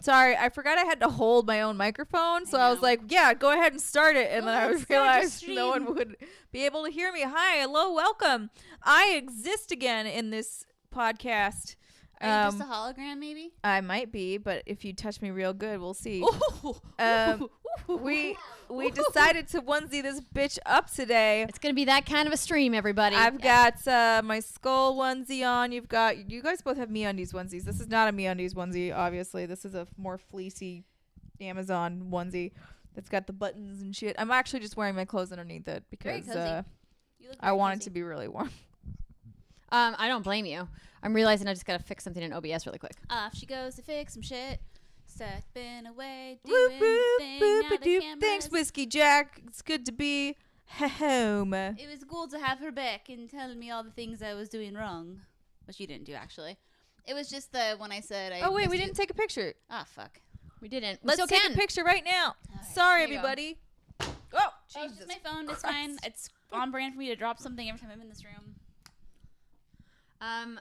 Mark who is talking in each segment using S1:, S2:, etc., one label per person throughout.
S1: Sorry, I forgot I had to hold my own microphone, so I was like, yeah, go ahead and start it. And then I realized no one would be able to hear me. Hi, hello, welcome. I exist again in this podcast.
S2: Are you just a hologram, maybe?
S1: I might be, but if you touch me real good, we'll see. We decided to onesie this bitch up today.
S3: It's gonna be that kind of a stream, everybody.
S1: I've got my skull onesie on. You guys both have MeUndies onesies. This is not a MeUndies onesie, obviously. This is a more fleecy Amazon onesie that's got the buttons and shit. I'm actually just wearing my clothes underneath it because I want it to be really warm.
S3: I don't blame you. I'm realizing I just gotta fix something in OBS really quick.
S2: Off she goes to fix some shit. Stepping away, doing the thing. Now the cameras.
S1: Thanks, Whiskey Jack. It's good to be home.
S2: It was cool to have her back and telling me all the things I was doing wrong, which you didn't do actually. It was just when I said I.
S1: Oh wait, we didn't take a picture.
S2: Ah, fuck.
S3: We didn't.
S1: Let's take a picture right now. Right,
S2: sorry,
S1: everybody. Oh,
S2: Jesus! It's just my phone. It's fine. It's on brand for me to drop something every time I'm in this room.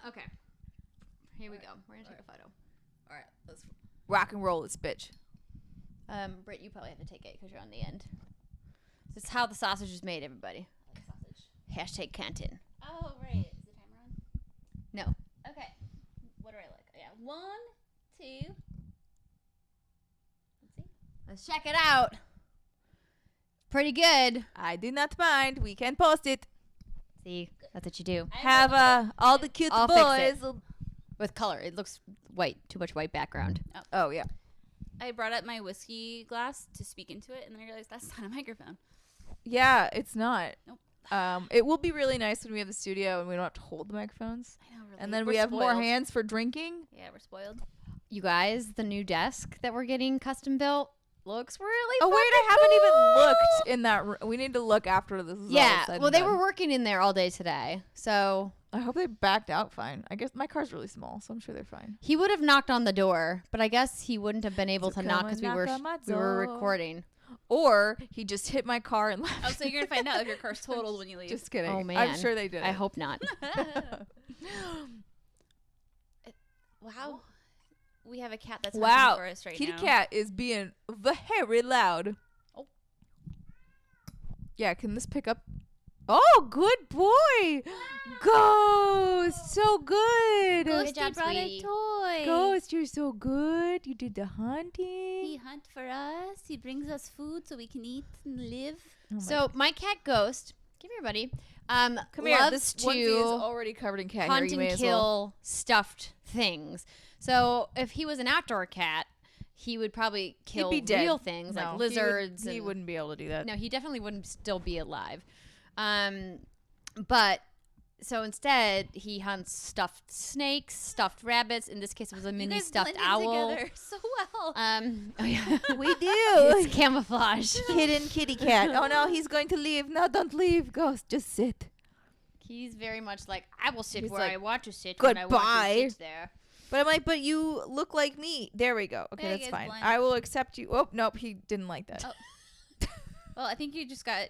S3: Okay. Here we go. We're gonna take a photo.
S1: All right, let's rock and roll this bitch.
S3: Britt, you probably have to take it because you're on the end. This is how the sausage is made, everybody.
S2: I like sausage.
S3: Hashtag Canton.
S2: Oh, right. Is the timer on?
S3: No.
S2: Okay. What do I look? Yeah. 1, 2. Let's see.
S3: Let's check it out. Pretty good.
S1: I do not mind. We can post it.
S3: See, that's what you do.
S1: Have all the cute boys
S3: with color. It looks white. Too much white background.
S1: Oh yeah.
S2: I brought up my whiskey glass to speak into it, and then I realized that's not a microphone.
S1: Yeah, it's not.
S2: Nope.
S1: It will be really nice when we have the studio and we don't have to hold the microphones.
S2: I know, really.
S1: And then we have more hands for drinking.
S2: Yeah, we're spoiled.
S3: You guys, the new desk that we're getting custom built looks really
S1: Oh, wait, I haven't even looked in that room. We need to look after this is all said
S3: well, they
S1: and
S3: were
S1: done.
S3: working in there all day today, so
S1: I hope they backed out fine. I guess my car's really small, so I'm sure they're fine.
S3: he would have knocked on the door, but I guess he wouldn't have been able to knock because we were recording.
S1: Or he just hit my car and left.
S2: Oh, so you're going to find out if your car's totaled when you leave.
S1: Just kidding.
S3: Oh, man.
S1: I'm sure they did.
S3: I hope not.
S2: Wow. We have a cat that's
S1: wow.
S2: hunting for us right
S1: Kitty
S2: now.
S1: cat is being very loud.
S2: Oh.
S1: Yeah, can this pick up? Oh, good boy. Ghost, so good.
S2: Ghost,
S3: Good job,
S2: brought
S3: sweetie.
S2: a toy.
S1: Ghost, you're so good. You did the hunting.
S2: He hunt for us. He brings us food so we can eat and live.
S1: Oh
S3: So my cat Ghost, come here, buddy.
S1: Come here.
S3: Loves
S1: This
S3: to
S1: onesie is already covered in cat hair.
S3: hunt
S1: You
S3: and
S1: may as
S3: kill
S1: well.
S3: stuffed things. So if he was an outdoor cat, he would probably kill
S1: He'd be dead.
S3: real things like lizards.
S1: He wouldn't be able to do that.
S3: No, he definitely wouldn't still be alive. But so instead, he hunts stuffed snakes, stuffed rabbits. In this case, it was a mini stuffed owl.
S2: Together so well.
S3: Oh yeah,
S1: We do.
S3: it's camouflage.
S1: Hidden kitty cat. Oh no, he's going to leave. No, don't leave. Ghost, just sit.
S3: He's very much like, I will sit
S1: He's
S3: where
S1: like,
S3: I want to sit when I want
S1: "Goodbye."
S3: to sit there.
S1: But I'm like, but you look like me. There we go. Okay,
S2: There he
S1: that's
S2: is,
S1: fine.
S2: blind.
S1: I will accept you. Oh, nope, he didn't like that.
S2: Oh. Well, I think you just got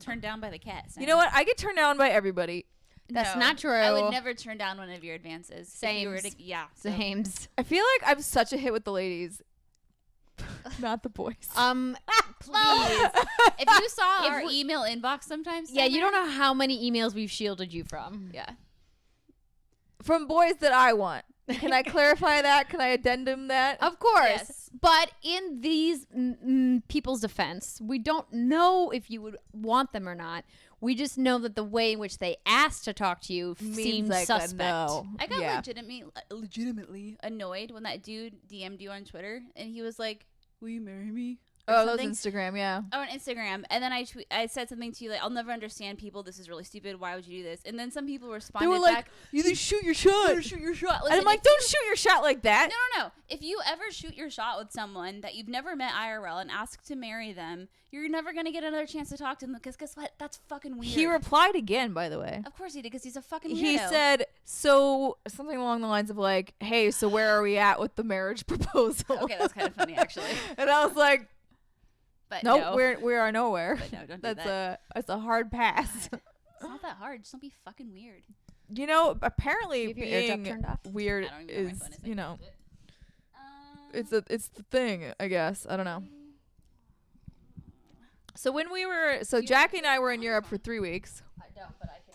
S2: turned down by the cat.
S1: You know what? I get turned down by everybody.
S3: That's not true.
S2: I would never turn down one of your advances.
S3: Same.
S2: Yeah. So.
S3: Sames.
S1: I feel like I'm such a hit with the ladies. Not the boys.
S3: Please.
S2: If you saw our email inbox sometimes.
S3: Yeah, you don't know how many emails we've shielded you from.
S2: Yeah.
S1: From boys that I want. Can I clarify that? Can I addendum that?
S3: Of course.
S2: Yes.
S3: But in these people's defense, we don't know if you would want them or not. We just know that the way in which they asked to talk to you seems
S1: like
S3: suspect.
S1: no.
S2: I got
S1: Yeah.
S2: legitimately annoyed when that dude DM'd you on Twitter and he was like, "Will you marry me?"
S1: Oh, that was
S2: something.
S1: Instagram, yeah.
S2: Oh, on Instagram, and then I said something to you like, "I'll never understand people. This is really stupid. Why would you do this?" And then some people responded
S1: They were like,
S2: back,
S1: "You just shoot your shot."
S2: "Shoot your shot."
S1: And I'm like, "Don't shoot your shot like that."
S2: No. If you ever shoot your shot with someone that you've never met IRL and ask to marry them, you're never gonna get another chance to talk to them because guess what? That's fucking weird.
S1: He replied again, by the way.
S2: Of course he did, because he's a fucking weirdo.
S1: He said, so something along the lines of like, "Hey, so where are we at with the marriage proposal?"
S2: Okay, that's kind of funny actually.
S1: And I was like,
S2: But
S1: nope,
S2: no,
S1: we are nowhere.
S2: But no, don't do
S1: That's a hard pass.
S2: It's not that hard. Just don't be fucking weird.
S1: You know, apparently
S3: Do you have your eardrop
S1: being
S3: turned off?
S1: weird
S2: I don't even know where my
S1: is,
S2: phone is.
S1: you know. it's the thing, I guess. I don't know. So Jackie and I were in Europe for 3 weeks.
S3: I don't, but I can.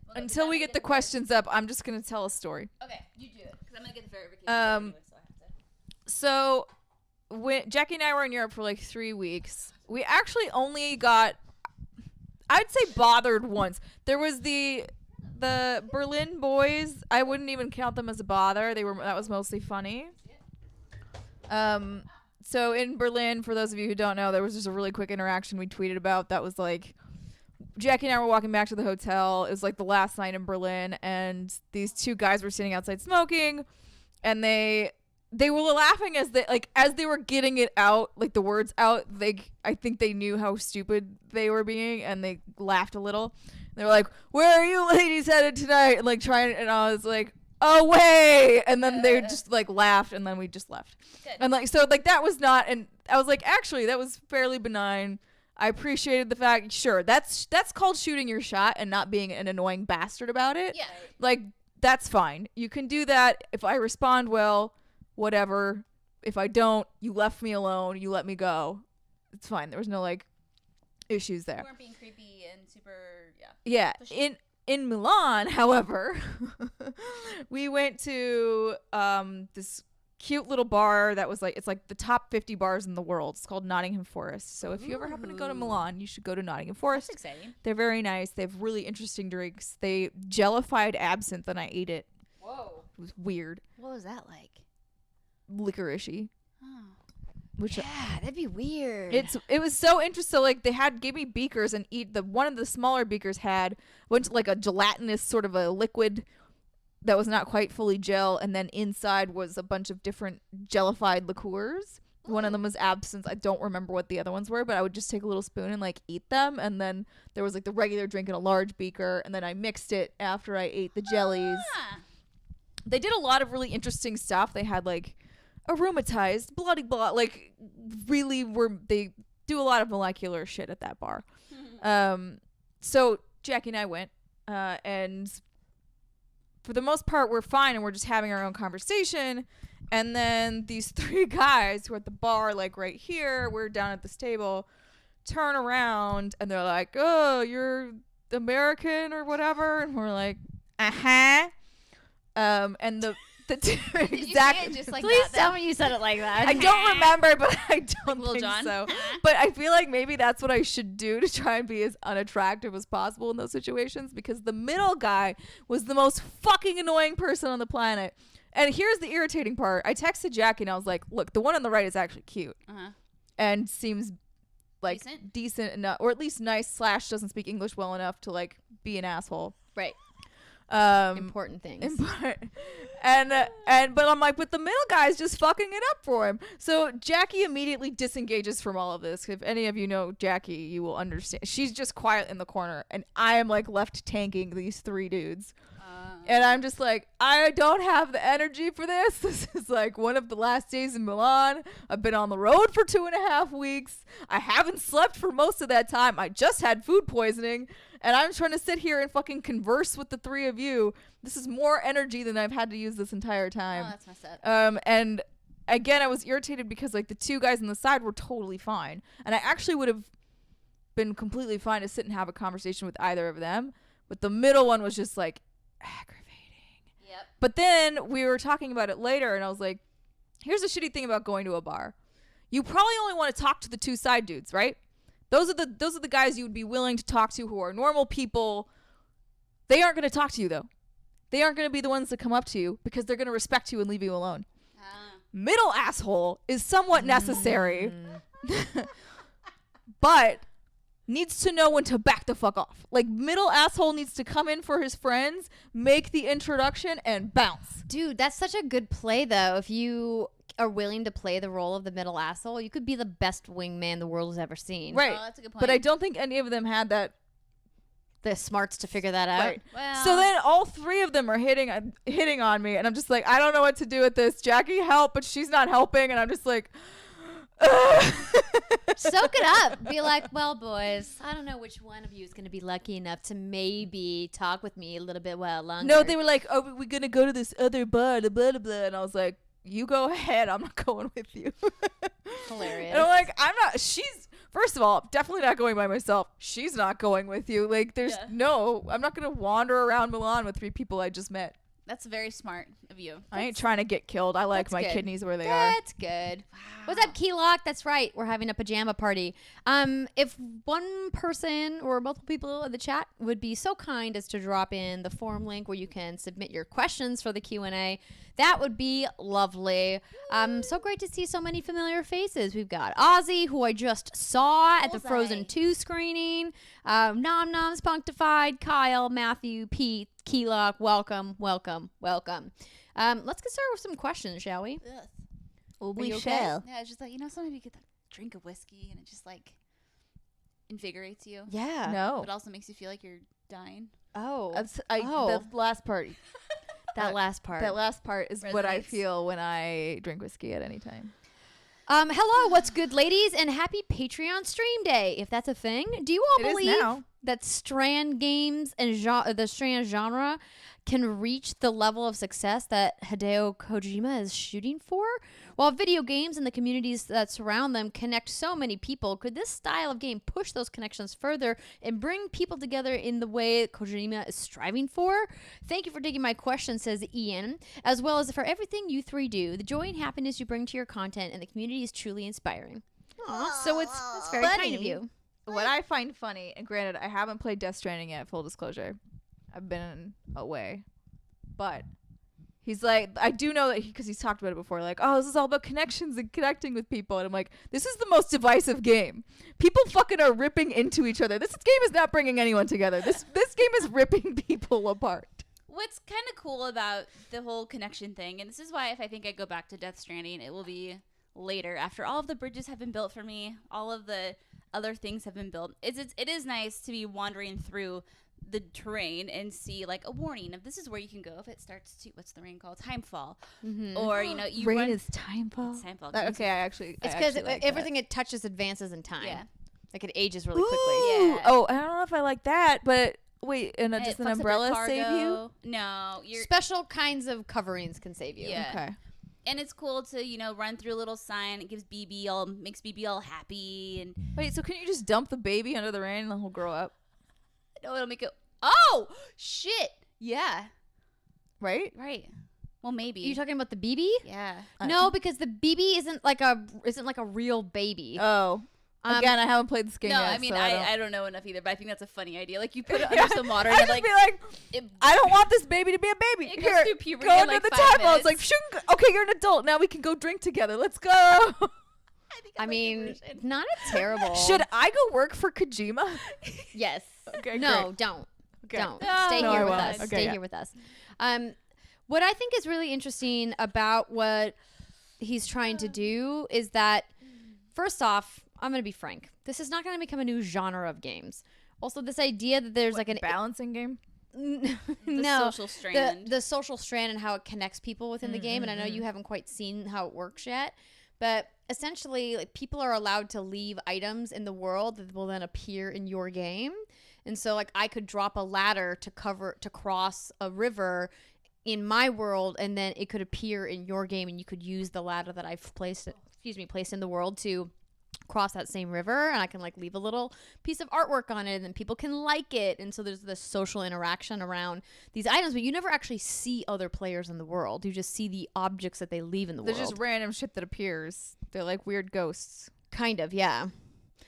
S2: Well,
S1: Until we get the questions up, I'm just gonna tell a story.
S2: Okay, you do it because I'm gonna get the verification. Anyway, so I have to.
S1: So when Jackie and I were in Europe for like 3 weeks, we actually only got, I'd say, bothered once. There was the Berlin boys. I wouldn't even count them as a bother. That was mostly funny. So in Berlin, for those of you who don't know, there was just a really quick interaction we tweeted about that was like, Jackie and I were walking back to the hotel. It was like the last night in Berlin, and these two guys were sitting outside smoking, and they were laughing as they were getting it out, like the words out. I think they knew how stupid they were being, and they laughed a little. They were like, "Where are you ladies headed tonight?" And like trying, and I was like, "Away!" And then they just like laughed, and then we just left.
S2: Good.
S1: And like so, like that was not, and I was like, actually, that was fairly benign. I appreciated the fact, sure, that's called shooting your shot and not being an annoying bastard about it.
S2: Yeah.
S1: Like that's fine. You can do that. If I respond well, whatever. If I don't, you left me alone. You let me go. It's fine. There was no like issues there.
S2: You weren't being creepy and super.
S1: Yeah. In Milan, however, we went to this cute little bar that was it's like the top 50 bars in the world. It's called Nottingham Forest. So if you ever happen to go to Milan, you should go to Nottingham Forest.
S2: That's exciting.
S1: They're very nice. They have really interesting drinks. They jellified absinthe and I ate it.
S2: Whoa.
S1: It was weird.
S3: What was that like?
S1: Licorice-y.
S2: Oh.
S1: Which
S3: Yeah, that'd be weird.
S1: it was so interesting. So like they gave me beakers and one of the smaller beakers went to like a gelatinous sort of a liquid that was not quite fully gel, and then inside was a bunch of different jellified liqueurs. One of them was absinthe. I don't remember what the other ones were, but I would just take a little spoon and like eat them. And then there was like the regular drink in a large beaker, and then I mixed it after I ate the jellies.
S2: Ah.
S1: They did a lot of really interesting stuff. They had like aromatized, bloody blah, like really they do a lot of molecular shit at that bar. So Jackie and I went, and for the most part we're fine and we're just having our own conversation. And then these three guys who are at the bar, like right here, we're down at this table, turn around and they're like, "Oh, you're American or whatever," and we're like, "Uh-huh." And the exactly.
S2: Just like
S3: Please
S2: that,
S3: tell me you said it like that.
S1: I don't remember, but I don't
S2: Little
S1: think
S2: John.
S1: so. But I feel like maybe that's what I should do to try and be as unattractive as possible in those situations, because the middle guy was the most fucking annoying person on the planet. And here's the irritating part. I texted Jackie and I was like, "Look, the one on the right is actually cute
S2: Uh-huh.
S1: and seems like
S2: Decent?
S1: decent enough, or at least nice / doesn't speak English well enough to like be an asshole."
S3: Right.
S1: Important
S3: things.
S1: But I'm like, but the middle guy's just fucking it up for him. So Jackie immediately disengages from all of this. If any of you know Jackie, you will understand. She's just quiet in the corner, and I am like left tanking these three dudes. And I'm just like, I don't have the energy for this. This is like one of the last days in Milan. I've been on the road for 2.5 weeks. I haven't slept for most of that time. I just had food poisoning. And I'm trying to sit here and fucking converse with the three of you. This is more energy than I've had to use this entire time.
S2: Oh, that's messed up.
S1: And again, I was irritated because like the two guys on the side were totally fine. And I actually would have been completely fine to sit and have a conversation with either of them. But the middle one was just like aggravating.
S2: Yep.
S1: But then we were talking about it later, and I was like, here's the shitty thing about going to a bar. You probably only want to talk to the two side dudes, right? Those are the guys you would be willing to talk to who are normal people. They aren't going to talk to you, though. They aren't going to be the ones that come up to you because they're going to respect you and leave you alone. Middle asshole is somewhat necessary, but needs to know when to back the fuck off. Like, middle asshole needs to come in for his friends, make the introduction, and bounce.
S3: Dude, that's such a good play, though. If you are willing to play the role of the middle asshole, you could be the best wingman the world has ever seen.
S1: Right.
S2: Oh, that's a good point.
S1: But I don't think any of them had that.
S3: The smarts to figure that out.
S1: Right.
S2: Well,
S1: So then all three of them are hitting on me, and I'm just like, I don't know what to do with this. Jackie, help, but she's not helping, and I'm just like,
S3: Soak it up. Be like, well, boys, I don't know which one of you is going to be lucky enough to maybe talk with me a little bit longer.
S1: No, they were like, "Oh, we're gonna go to this other bar, blah blah blah," and I was like, you go ahead. I'm not going with you.
S3: Hilarious.
S1: And I'm like, I'm not. She's first of all definitely not going by myself. She's not going with you. Like, there's
S2: Yeah.
S1: no. I'm not gonna wander around Milan with 3 people I just met.
S2: That's very smart of you.
S1: I ain't trying to get killed. I like
S3: that's
S1: my
S3: good.
S1: kidneys where they are.
S3: That's good. What's up, Keylock? That's right. We're having a pajama party. If one person or multiple people in the chat would be so kind as to drop in the forum link where you can submit your questions for the Q&A, that would be lovely. So great to see so mmany familiar faces. We've got Ozzy, who I just saw at the
S2: Bullseye.
S3: Frozen 2 screening. Nom Noms, Punctified, Kyle, Matthew, Pete, Keylock. Welcome. Let's get started with some questions, shall we?
S1: We
S3: okay?
S1: shall.
S2: Yeah, it's just like, sometimes you get that drink of whiskey and it just like invigorates you.
S3: Yeah.
S1: No.
S2: But also makes you feel like you're dying.
S3: Oh.
S1: The last part.
S3: That last part.
S1: That last part is what I
S2: Resonates.
S1: feel when I drink whiskey at any time.
S3: Hello, what's good, ladies, and happy Patreon stream day, if that's a thing. Do you all
S1: It is
S3: believe
S1: now.
S3: that Strand games and the Strand genre can reach the level of success that Hideo Kojima is shooting for? While video games and the communities that surround them connect so many people, could this style of game push those connections further and bring people together in the way Kojima is striving for? Thank you for taking my question, says Ian, as well as for everything you 3 do. The joy and happiness you bring to your content and the community is truly inspiring. Aw, so it's very kind of
S1: funny.
S3: you.
S1: What I find funny, and granted, I haven't played Death Stranding yet, full disclosure. I've been away. But he's like, I do know that because he's talked about it before, like, oh, this is all about connections and connecting with people. And I'm like, this is the most divisive game. People fucking are ripping into each other. This game is not bringing anyone together. This game is ripping people apart.
S2: What's kind of cool about the whole connection thing, and this is why if I think I go back to Death Stranding, it will be later after all of the bridges have been built for me, all of the other things have been built. It is nice to be wandering through the terrain and see like a warning of this is where you can go if it starts to what's the rain called timefall, or you
S1: Rain
S2: run,
S1: is timefall.
S2: it's timefall.
S1: Okay,
S3: It's because everything it touches advances in time.
S2: Yeah.
S3: Like it ages really
S1: Ooh.
S3: quickly.
S2: Yeah.
S1: Oh, I don't know if I like that, but wait, and
S2: It
S1: does an
S2: fucks up your
S1: umbrella save you?
S2: cargo. No, you're
S3: Special kinds of coverings can save you.
S2: Yeah.
S1: Okay.
S2: and it's cool to run through a little sign. It gives makes BB all happy, and
S1: Wait, so can you just dump the baby under the rain and then he'll grow up?
S2: it'll make it. Oh shit! Yeah,
S1: Right?
S2: right. Well, maybe.
S3: Are you talking about the BB?
S2: Yeah.
S3: No, because the BB isn't like a real baby.
S1: Oh. Again, I haven't played this game
S2: No,
S1: yet.
S2: I mean
S1: so
S2: I don't know enough either, but I think that's a funny idea. Like you put it under some water,
S1: I
S2: and
S1: just
S2: like
S1: be like,
S2: it,
S1: I don't want this baby to be a baby.
S2: It goes
S1: Here,
S2: through puberty
S1: go
S2: in,
S1: under
S2: like,
S1: the
S2: 5
S1: time. It's like,
S2: minutes.
S1: shoo, okay, you're an adult. Now we can go drink together. Let's go.
S3: I mean, not a terrible.
S1: Should I go work for Kojima?
S3: Yes.
S1: Okay,
S3: No,
S1: great.
S3: don't.
S1: Okay.
S3: Don't.
S2: No,
S3: Stay
S1: no,
S3: here
S1: I
S3: with
S1: won't.
S3: us.
S1: Okay,
S3: Stay
S1: yeah.
S3: here with us. What I think is really interesting about what he's trying to do is that, first off, I'm going to be frank. This is not going to become a new genre of games. Also, this idea that there's like an
S1: balancing game.
S2: the
S3: no,
S2: social strand.
S3: the social strand and how it connects people within the game. And I know you haven't quite seen how it works yet, but essentially, like, people are allowed to leave items in the world that will then appear in your game. And so, like, I could drop a ladder to cross a river in my world, and then it could appear in your game, and you could use the ladder that I've placed in the world to cross that same river, and I can like leave a little piece of artwork on it, and then people can like it, and so there's this social interaction around these items, but you never actually see other players in the world. You just see the objects that they leave in the
S1: There's
S3: world.
S1: just random shit that appears. They're like weird ghosts.
S3: Kind of, yeah.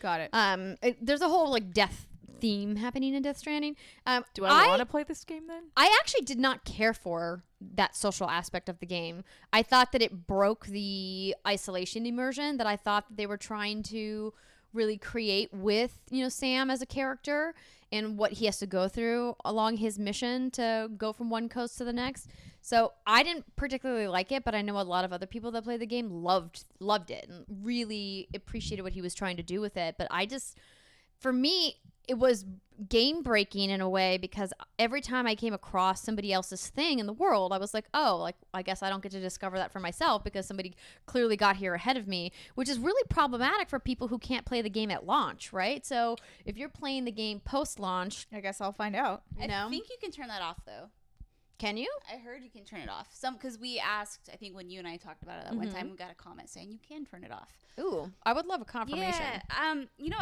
S1: Got it.
S3: There's a whole like death theme happening in Death Stranding.
S1: Do I want to play this game then?
S3: I actually did not care for that social aspect of the game. I thought that it broke the isolation immersion that I thought that they were trying to really create with, Sam as a character and what he has to go through along his mission to go from one coast to the next. So I didn't particularly like it, but I know a lot of other people that played the game loved it and really appreciated what he was trying to do with it. But for me, it was game breaking in a way, because every time I came across somebody else's thing in the world, I was like, oh, like, I guess I don't get to discover that for myself because somebody clearly got here ahead of me, which is really problematic for people who can't play the game at launch, right? So if you're playing the game post launch,
S1: I guess I'll find out.
S3: you know,
S2: I think you can turn that off though.
S3: Can you?
S2: I heard you can turn it off. Because we asked, I think when you and I talked about it that one time, we got a comment saying you can turn it off.
S3: Ooh, I would love a confirmation.
S2: Yeah. You know,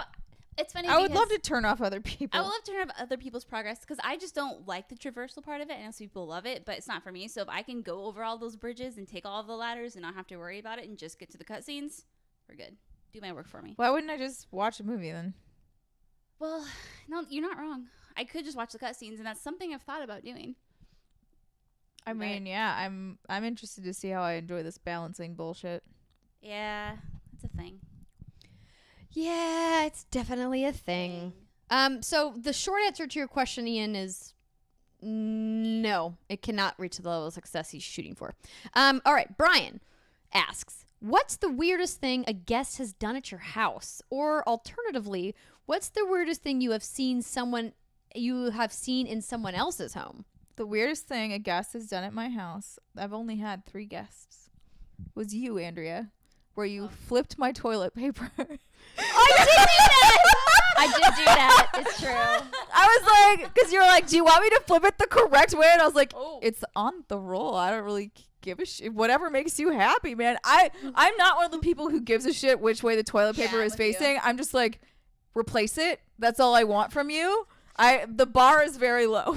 S2: it's funny.
S1: I would love to turn off other people.
S2: I would love to turn off other people's progress because I just don't like the traversal part of it. I know some people love it, but it's not for me. So if I can go over all those bridges and take all of the ladders and not have to worry about it and just get to the cutscenes, we're good. Do my work for me.
S1: Why wouldn't I just watch a movie then?
S2: Well, no, you're not wrong. I could just watch the cutscenes, and that's something I've thought about doing.
S1: I mean, yeah, I'm interested to see how I enjoy this balancing bullshit.
S2: Yeah, it's a thing.
S3: Yeah, it's definitely a thing. So the short answer to your question, Ian, is no. It cannot reach the level of success he's shooting for. All right, Brian asks, what's the weirdest thing a guest has done at your house? Or alternatively, what's the weirdest thing you have seen in someone else's home?
S1: The weirdest thing a guest has done at my house, I've only had 3 guests, was you, Andrea, where you flipped my toilet paper.
S3: I did do that. I did do that. It's true.
S1: I was like, because you were like, do you want me to flip it the correct way? And I was like, it's on the roll. I don't really give a shit. Whatever makes you happy, man. I'm not one of the people who gives a shit which way the toilet paper is facing. I'm just like, replace it. That's all I want from you. The bar is very low.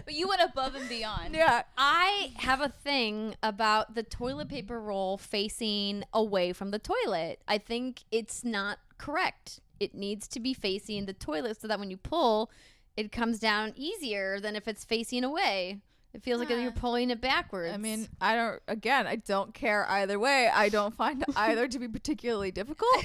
S2: But you went above and beyond.
S1: Yeah.
S3: I have a thing about the toilet paper roll facing away from the toilet. I think it's not correct. It needs to be facing the toilet so that when you pull, it comes down easier than if it's facing away. It feels like you're pulling it backwards.
S1: I mean, I don't care either way. I don't find either to be particularly difficult.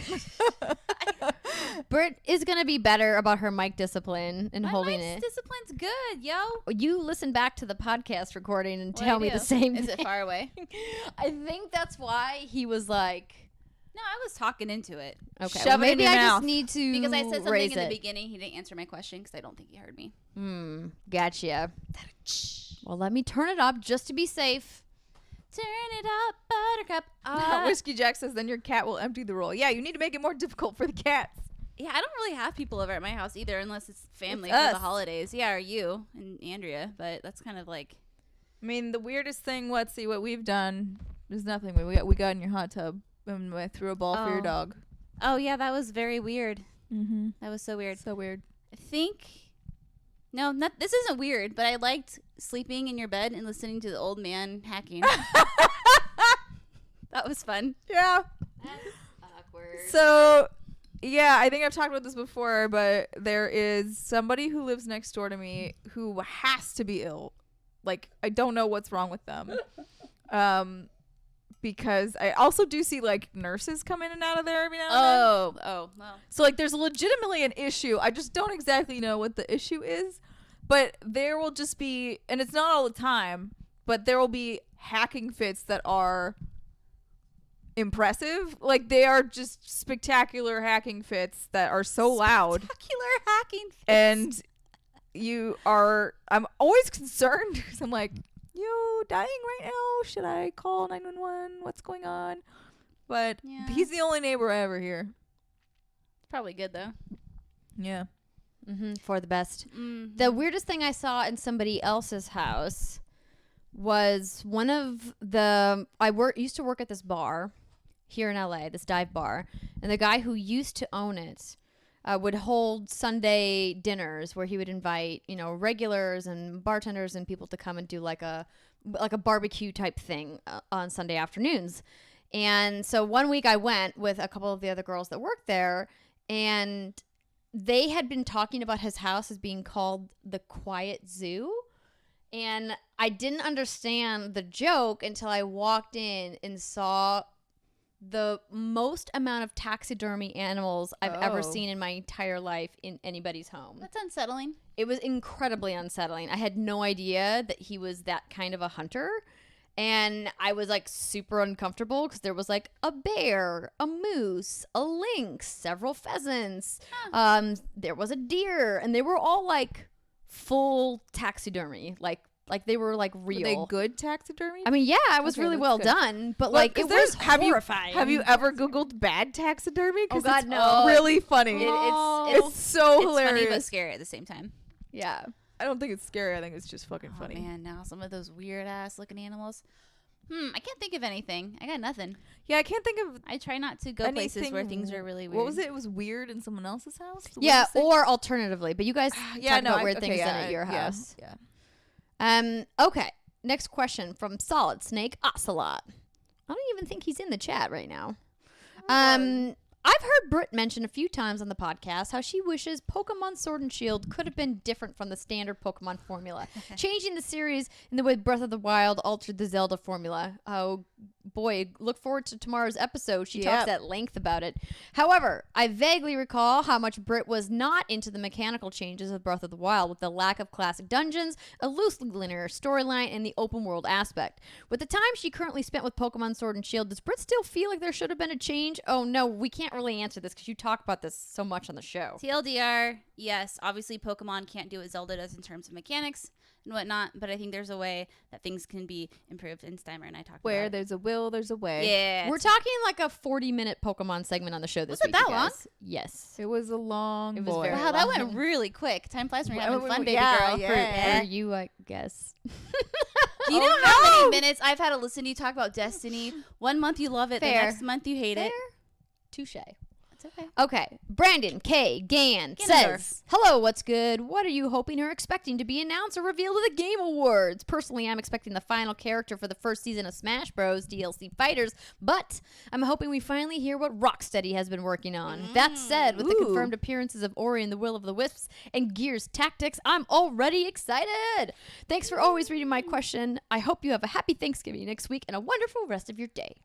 S3: Britt is going to be better about her mic discipline and
S2: My
S3: holding
S2: mic's
S3: it.
S2: discipline's good, yo.
S3: You listen back to the podcast recording and
S2: What
S3: tell
S2: I
S3: me
S2: do?
S3: the same
S2: Is
S3: thing.
S2: it far away?
S3: I think that's why he was like,
S2: No, I was talking into it.
S3: okay,
S1: Shove
S3: well,
S1: it in
S3: maybe
S1: your
S3: I
S1: mouth.
S3: just need to
S2: Because I said something
S3: raise
S2: in the
S3: it.
S2: beginning. He didn't answer my question because I don't think he heard me.
S3: Gotcha. Well, let me turn it up just to be safe.
S2: Turn it up, Buttercup.
S1: Whiskey Jack says, then your cat will empty the roll. Yeah, you need to make it more difficult for the cats.
S2: Yeah, I don't really have people over at my house either unless it's family
S1: It's
S2: for
S1: us.
S2: the holidays. Yeah, or you and Andrea. But that's kind of like...
S1: I mean, the weirdest thing, let's see, what we've done is nothing. We got in your hot tub and I threw a ball for your dog.
S2: Oh, yeah, that was very weird.
S1: Mm-hmm.
S2: That was so weird.
S1: So weird.
S2: I think... No, this isn't weird, but I liked sleeping in your bed and listening to the old man hacking. That was fun.
S1: Yeah.
S3: Awkward.
S1: So, yeah, I think I've talked about this before, but there is somebody who lives next door to me who has to be ill. Like, I don't know what's wrong with them. Because I also do see, like, nurses come in and out of there every now and then.
S2: Oh, well.
S1: So, like, there's legitimately an issue. I just don't exactly know what the issue is. But there will just be, and it's not all the time, but there will be hacking fits that are impressive. Like, they are just spectacular hacking fits that are so loud.
S2: Spectacular hacking fits.
S1: And I'm always concerned because I'm like, you dying right now? Should I call 911? What's going on? But
S2: Yeah.
S1: he's the only neighbor I ever hear.
S2: Probably good, though.
S1: Yeah.
S3: For the best.
S2: Mm-hmm.
S3: The weirdest thing I saw in somebody else's house was one of the used to work at this bar here in LA, this dive bar, and the guy who used to own it would hold Sunday dinners where he would invite, regulars and bartenders and people to come and do like a barbecue type thing on Sunday afternoons. And so one week I went with a couple of the other girls that worked there, and they had been talking about his house as being called the Quiet Zoo. And I didn't understand the joke until I walked in and saw the most amount of taxidermy animals I've ever seen in my entire life in anybody's home.
S2: That's unsettling.
S3: It was incredibly unsettling. I had no idea that he was that kind of a hunter. And I was like super uncomfortable because there was like a bear, a moose, a lynx, several pheasants. There was a deer, and they were all like full taxidermy, like they were like real.
S1: Were they good taxidermy?
S3: I mean, yeah, it was
S1: Okay,
S3: really
S1: that's
S3: well
S1: good.
S3: done, but
S1: Well,
S3: like
S1: 'cause
S3: it
S1: there's-
S3: was
S1: have
S3: horrifying.
S1: Have you ever Googled bad taxidermy? 'Cause
S3: Oh, God,
S1: it's
S3: no.
S1: really funny.
S3: It-
S1: It's so
S2: It's
S1: hilarious.
S2: funny but scary at the same time.
S3: Yeah.
S1: I don't think it's scary. I think it's just fucking
S2: Oh
S1: funny.
S2: man, now some of those weird ass looking animals. I can't think of anything. I got nothing.
S1: Yeah, I can't think of
S2: I try not to go places where things are really weird.
S1: What was it? It was weird in someone else's house? What
S3: Yeah,
S1: did you say?
S3: or alternatively, but you guys talk about weird things done at your
S1: yeah,
S3: house.
S1: Yeah.
S3: Okay. Next question from Solid Snake Ocelot. I don't even think he's in the chat right now. I've heard Britt mention a few times on the podcast how she wishes Pokemon Sword and Shield could have been different from the standard Pokemon formula, changing the series in the way Breath of the Wild altered the Zelda formula. Oh boy, look forward to tomorrow's episode. She talks at length about it. However, I vaguely recall how much Britt was not into the mechanical changes of Breath of the Wild, with the lack of classic dungeons, a loosely linear storyline, and the open world aspect. With the time she currently spent with Pokemon Sword and Shield, does Britt still feel like there should have been a change? Oh no, we can't really answer this because you talk about this so much on the show.
S2: TLDR, yes. Obviously, Pokemon can't do what Zelda does in terms of mechanics and whatnot, but I think there's a way that things can be improved. And Steimer and I talked
S1: Where
S2: about
S1: there's a will, there's a way.
S2: Yeah.
S3: We're talking like a 40-minute Pokemon segment on the show this
S2: Was it
S3: week.
S2: that
S3: you guys.
S2: long?
S3: Yes.
S1: It was a long
S3: It was
S1: boy.
S3: very
S2: Wow, that
S3: long.
S2: went really quick. Time flies when you're having
S1: Well,
S2: fun, baby
S1: yeah,
S2: girl.
S1: yeah.
S3: For you, I guess.
S2: Do you know how many minutes I've had to listen to you talk about Destiny? 1 month you love it,
S3: Fair.
S2: the next month you hate it.
S3: Touche.
S2: It's okay.
S3: Okay. Brandon K. Gann
S2: Ganondorf.
S3: says, hello, what's good? What are you hoping or expecting to be announced or revealed at the Game Awards? Personally, I'm expecting the final character for the first season of Smash Bros. DLC Fighters, but I'm hoping we finally hear what Rocksteady has been working on. That said, with the confirmed appearances of Ori and the Will of the Wisps and Gears Tactics, I'm already excited. Thanks for always reading my question. I hope you have a happy Thanksgiving next week and a wonderful rest of your day.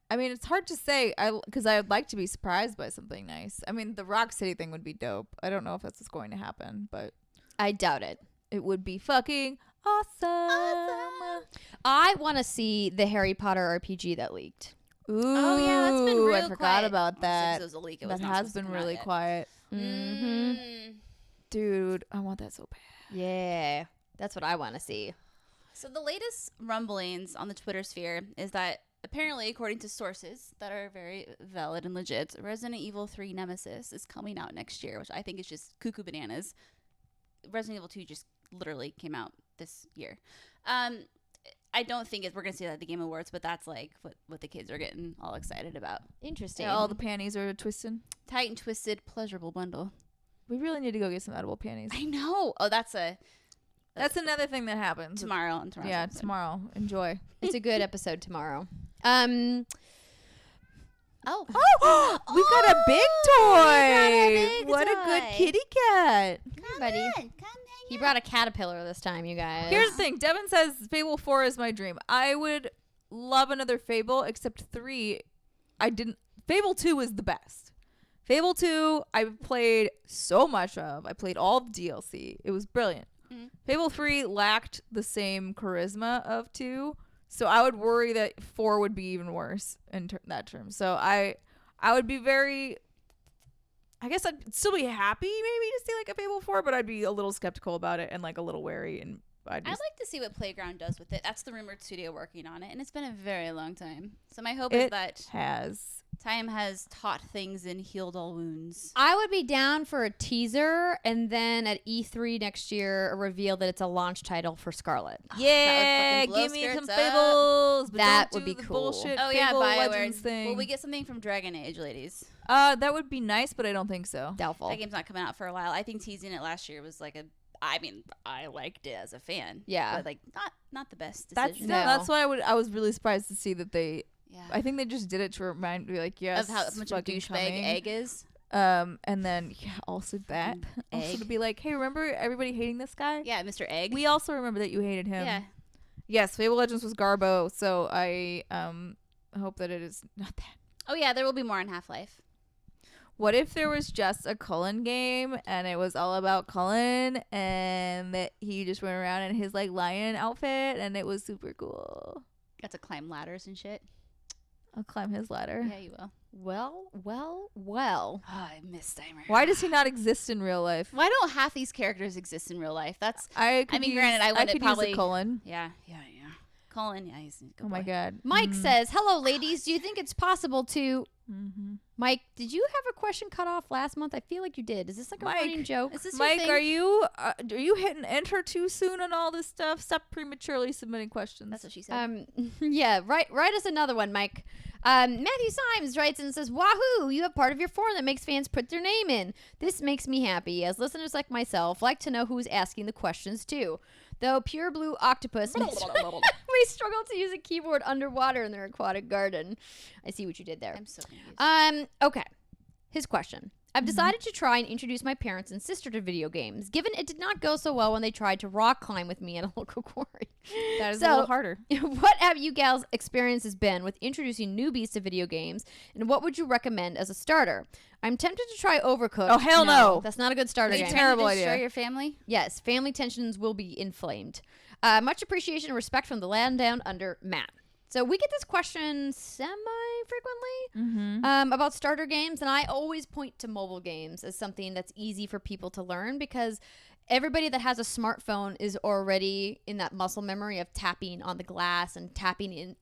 S1: I mean, it's hard to say because I would like to be surprised by something nice. I mean, the Rock City thing would be dope. I don't know if that's what's going to happen, but
S3: I doubt it.
S1: it would be fucking awesome.
S3: I want to see the Harry Potter RPG that leaked.
S1: Ooh,
S2: Oh, yeah, that's been real
S1: I forgot
S2: quiet.
S1: about
S2: Well,
S1: that.
S2: since it was a leak, it was
S1: That
S2: not
S1: has
S2: supposed to
S1: been
S2: come out
S1: really
S2: yet.
S1: quiet.
S3: Mm-hmm.
S1: Dude, I want that so bad.
S3: Yeah, that's what I want to see.
S2: So the latest rumblings on the Twitter sphere is that apparently, according to sources that are very valid and legit, Resident Evil 3 Nemesis is coming out next year, which I think is just cuckoo bananas. Resident Evil 2 just literally came out this year. I don't think we're going to see that at the Game Awards, but that's like what the kids are getting all excited about.
S3: Interesting.
S1: Yeah, all the panties are twisted.
S2: Tight and twisted pleasurable bundle.
S1: We really need to go get some edible panties.
S2: I know. Oh, that's
S1: Another thing that happens.
S2: tomorrow. On tomorrow's
S1: Yeah,
S2: episode.
S1: tomorrow. Enjoy.
S3: It's a good episode tomorrow.
S2: Oh.
S1: We got a big toy.
S2: big
S1: What a good
S2: toy.
S1: kitty cat.
S2: Come
S3: buddy.
S2: on, come
S3: He brought a caterpillar this time, you guys.
S1: Here's the thing. Devin says Fable 4 is my dream. I would love another Fable, except 3. Fable 2 is the best. Fable 2, I played so much of. I played all of DLC. It was brilliant.
S2: Mhm.
S1: Fable 3 lacked the same charisma of 2, so I would worry that 4 would be even worse in that term. So I would be very... I guess I'd still be happy maybe to see like a Fable 4, but I'd be a little skeptical about it and like a little wary, and I'd
S2: I'd
S1: just...
S2: like to see what Playground does with it. That's the rumored studio working on it, and it's been a very long time. So my hope is that time has taught things and healed all wounds.
S3: I would be down for a teaser and then at E3 next year a reveal that it's a launch title for Scarlet.
S1: Yeah,
S2: fucking blow
S1: give me some
S2: skirts up.
S1: Fables. But
S3: That
S1: don't
S3: would
S1: do
S3: be
S1: the
S3: cool.
S1: Bullshit
S2: Oh yeah,
S1: Fable
S2: BioWare.
S1: Legends thing.
S2: Will we get something from Dragon Age, ladies?
S1: That would be nice, but I don't think so.
S3: Doubtful.
S2: That game's not coming out for a while. I think teasing it last year was like I mean, I liked it as a fan.
S3: Yeah.
S2: But like not the best
S1: That's
S2: decision.
S1: that's why I was really surprised to see that they.
S2: Yeah.
S1: I think they just did it to remind me, like, yes,
S2: of how much of a
S1: fucking
S2: douchebag
S1: coming.
S2: Egg is.
S1: And then also that, also
S2: Egg.
S1: to be like, hey, remember everybody hating this guy?
S2: Yeah, Mr. Egg.
S1: We also remember that you hated him.
S2: yeah.
S1: Yes, Fable Legends was Garbo, so I hope that it is not that.
S2: Oh yeah, there will be more on Half-Life.
S1: What if there was just a Cullen game and it was all about Cullen and that he just went around in his like lion outfit and it was super cool?
S2: Got to climb ladders and shit.
S1: I'll climb his ladder.
S2: Yeah, you will.
S3: Well.
S2: Oh, I miss Steimer.
S1: Why does he not exist in real life?
S2: Why don't half these characters exist in real life? That's
S1: I
S2: mean, granted, I wouldn't
S1: could
S2: probably-
S1: use a Cullen.
S2: yeah. Colin, yeah, he's a good
S1: Oh my
S2: boy.
S1: god.
S3: Mike says, "Hello, ladies. Do you think it's possible to?"
S1: Mm-hmm.
S3: Mike, did you have a question cut off last month? I feel like you did. Is this like a
S1: Mike,
S3: running joke?
S2: Is this your
S1: Mike,
S2: thing?
S1: are you hitting enter too soon on all this stuff? Stop prematurely submitting questions.
S2: That's what she said.
S3: Yeah, write us another one, Mike. Matthew Symes writes and says, "Wahoo! You have part of your forum that makes fans put their name in. This makes me happy, as listeners like myself like to know who's asking the questions too. Though pure blue octopus may struggle to use a keyboard underwater in their aquatic garden." I see what you did there.
S2: I'm so confused.
S3: Okay. His question. I've decided to try and introduce my parents and sister to video games, given it did not go so well when they tried to rock climb with me at a local quarry.
S1: That is
S3: So-
S1: a little harder.
S3: What have you gals' experiences been with introducing newbies to video games, and what would you recommend as a starter? I'm tempted to try Overcooked.
S1: Oh, hell no.
S3: That's not a good starter
S1: It's
S3: game.
S1: terrible
S2: Trying to destroy
S1: idea.
S2: your family?
S3: Yes, family tensions will be inflamed. Much appreciation and respect from the land down under, Matt. So we get this question semi-frequently about starter games, and I always point to mobile games as something that's easy for people to learn because everybody that has a smartphone is already in that muscle memory of tapping on the glass and tapping in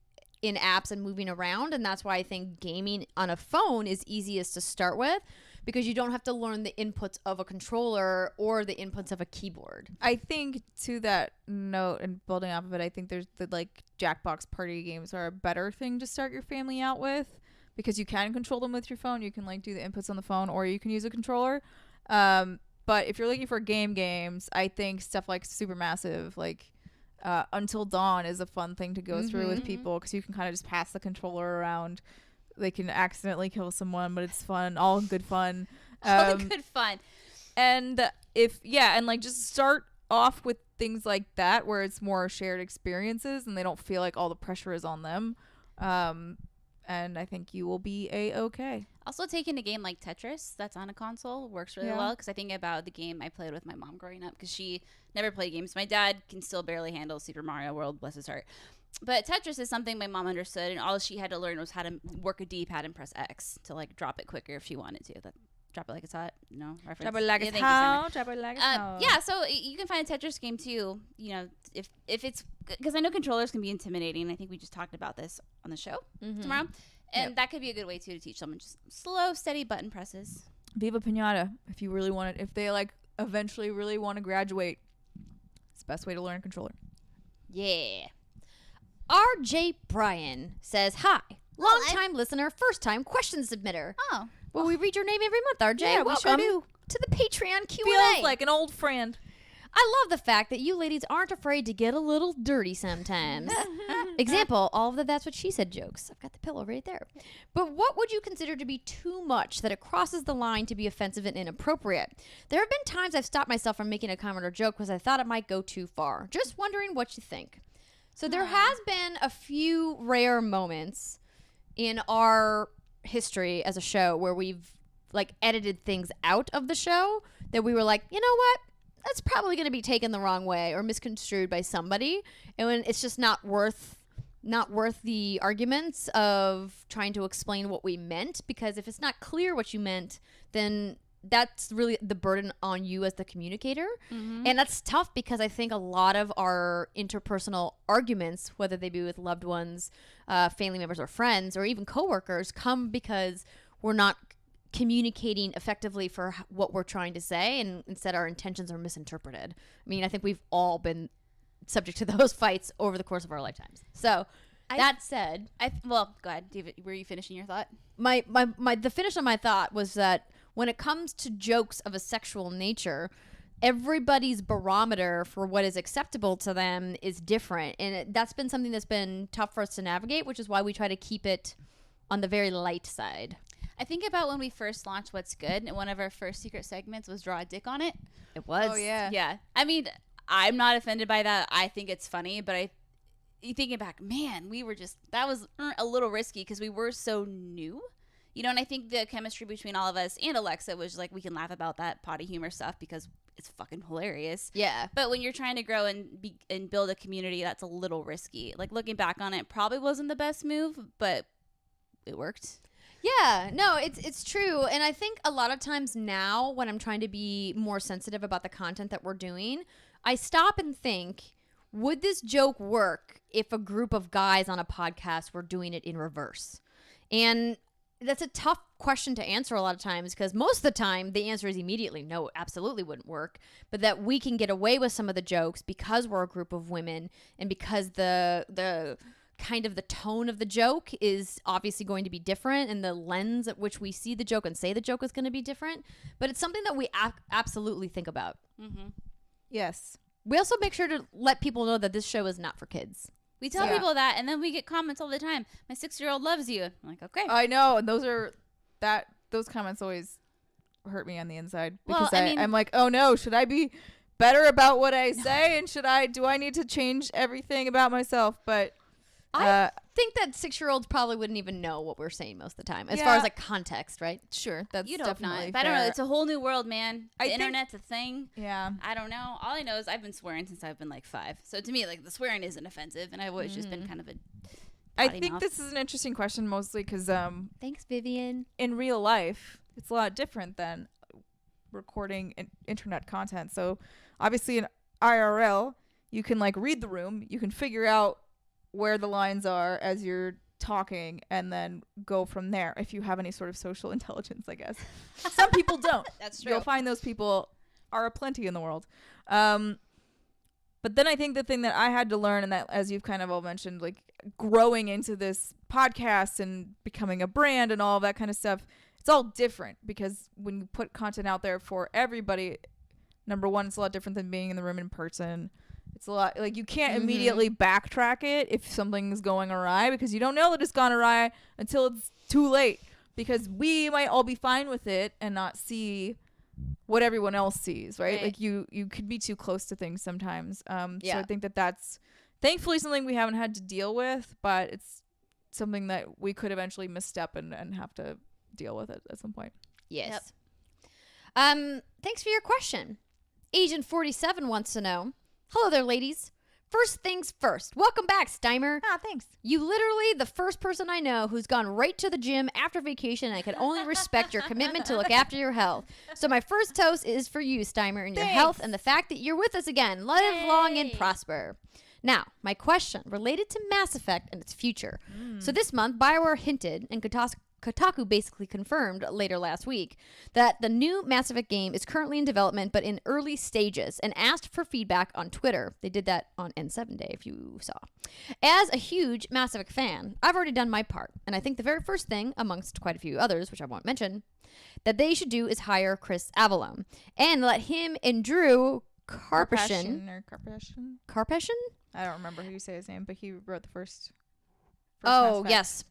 S3: apps and moving around, and that's why I think gaming on a phone is easiest to start with because you don't have to learn the inputs of a controller or the inputs of a keyboard.
S1: I think to that note and building off of it, I think there's the like Jackbox party games are a better thing to start your family out with because you can control them with your phone. You can like do the inputs on the phone or you can use a controller. But if you're looking for games, I think stuff like Supermassive, like Until Dawn is a fun thing to go through with people because you can kind of just pass the controller around. They can accidentally kill someone, but it's fun, all good fun.
S2: All the good fun.
S1: And and like just start off with things like that where it's more shared experiences and they don't feel like all the pressure is on them. And I think you will be a-okay.
S2: Also, taking a game like Tetris that's on a console works really
S1: Yeah.
S2: well because I think about the game I played with my mom growing up because she never played games. My dad can still barely handle Super Mario World, bless his heart. But Tetris is something my mom understood, and all she had to learn was how to work a D-pad and press X to like drop it quicker if she wanted to. Drop it like it's hot. No reference.
S1: Drop it like
S2: Yeah,
S1: it's
S2: thank you, Summer.
S1: hot. Drop it like it's hot.
S2: Yeah, so you can find a Tetris game too. You know, if it's because I know controllers can be intimidating. I think we just talked about this on the show tomorrow, and that could be a good way too to teach someone just slow, steady button presses.
S1: Viva Pinata, if you really want it. If they like eventually really want to graduate, it's the best way to learn a controller.
S3: Yeah. RJ Bryan says, "Hi, long-time listener, first-time question submitter.
S2: Oh,
S3: Well, we read your name every month, RJ.
S1: Yeah, we sure
S3: Welcome
S1: do.
S3: to the Patreon Q&A.
S1: Feels like an old friend.
S3: I love the fact that you ladies aren't afraid to get a little dirty sometimes. Example, all of the That's What She Said jokes. I've got the pillow right there. But what would you consider to be too much that it crosses the line to be offensive and inappropriate? There have been times I've stopped myself from making a comment or joke because I thought it might go too far. Just wondering what you think." So there has been a few rare moments in our history as a show where we've like edited things out of the show that we were like, you know what? That's probably going to be taken the wrong way or misconstrued by somebody. And when it's just not worth the arguments of trying to explain what we meant, because if it's not clear what you meant, then that's really the burden on you as the communicator. And that's tough because I think a lot of our interpersonal arguments, whether they be with loved ones, family members or friends, or even coworkers, come because we're not communicating effectively for what we're trying to say, and instead our intentions are misinterpreted. I mean, I think we've all been subject to those fights over the course of our lifetimes. So that said,
S2: well, go ahead. Were you finishing your thought?
S3: the finish of my thought was that when it comes to jokes of a sexual nature, everybody's barometer for what is acceptable to them is different, and that's been something that's been tough for us to navigate, which is why we try to keep it on the very light side.
S2: I think about when we first launched What's Good, and one of our first secret segments was Draw a Dick on It.
S3: It was.
S1: Oh, yeah.
S2: Yeah. I mean, I'm not offended by that. I think it's funny, but you thinking back, man, that was a little risky because we were so new. You know, and I think the chemistry between all of us and Alexa was like, we can laugh about that potty humor stuff because it's fucking hilarious.
S3: Yeah.
S2: But when you're trying to grow and build a community, that's a little risky. Like, looking back on it, probably wasn't the best move, but it worked.
S3: Yeah, no, it's true. And I think a lot of times now when I'm trying to be more sensitive about the content that we're doing, I stop and think, would this joke work if a group of guys on a podcast were doing it in reverse? And that's a tough question to answer a lot of times, because most of the time the answer is immediately no, it absolutely wouldn't work. But that we can get away with some of the jokes because we're a group of women, and because the kind of the tone of the joke is obviously going to be different, and the lens at which we see the joke and say the joke is going to be different. But it's something that we absolutely think about.
S2: Mm-hmm.
S1: Yes.
S3: We also make sure to let people know that this show is not for kids.
S2: We tell people that, and then we get comments all the time. My 6-year-old loves you. I'm like, okay.
S1: I know, and those comments always hurt me on the inside, because
S2: Well, I mean-
S1: I'm like, oh no, should I be better about what I say, and do I need to change everything about myself? But
S3: I think that 6-year-olds probably wouldn't even know what we're saying most of the time, as far
S1: Yeah.
S3: as like context, right?
S1: sure, that's
S2: You'd hope
S1: definitely
S2: not. But I don't know.
S1: fair.
S2: It's a whole new world, man.
S1: I
S2: The
S1: think-
S2: internet's a thing.
S1: Yeah.
S2: I don't know. All I know is I've been swearing since I've been like 5. So to me, like, the swearing isn't offensive, and I've always just been kind of a
S1: I
S2: potty
S1: think
S2: mouth.
S1: this is an interesting question, mostly because
S3: Thanks, Vivian.
S1: in real life, it's a lot different than recording internet content. So obviously in IRL, you can like read the room, you can figure out where the lines are as you're talking, and then go from there if you have any sort of social intelligence, I guess. Some people don't.
S3: That's
S1: You'll find those people are aplenty in the world. But then I think the thing that I had to learn, and that, as you've kind of all mentioned, like growing into this podcast and becoming a brand and all of that kind of stuff, it's all different, because when you put content out there for everybody, number one, it's a lot different than being in the room in person. It's a lot, like, you can't immediately backtrack it if something's going awry, because you don't know that it's gone awry until it's too late, because we might all be fine with it and not see what everyone else sees, right? Like you could be too close to things sometimes. So I think that's thankfully something we haven't had to deal with, but it's something that we could eventually misstep and have to deal with it at some point.
S3: Yes. Thanks for your question. Agent 47 wants to know, hello there, ladies. First things first. Welcome back, Steimer.
S1: Ah, thanks.
S3: You literally the first person I know who's gone right to the gym after vacation, and I can only respect your commitment to look after your health. So my first toast is for you, Steimer, and your health and the fact that you're with us again. Live long and prosper. Now, my question related to Mass Effect and its future. So this month, BioWare hinted, and Kotaku basically confirmed later last week, that the new Mass Effect game is currently in development but in early stages, and asked for feedback on Twitter. They did that on N7 Day, if you saw. As a huge Mass Effect fan, I've already done my part, and I think the very first thing, amongst quite a few others, which I won't mention, that they should do is hire Chris Avellone and let him and Drew Karpyshyn. I
S1: don't remember how you say his name, but he wrote the first
S3: Oh,
S1: Mass Effect.
S3: yes.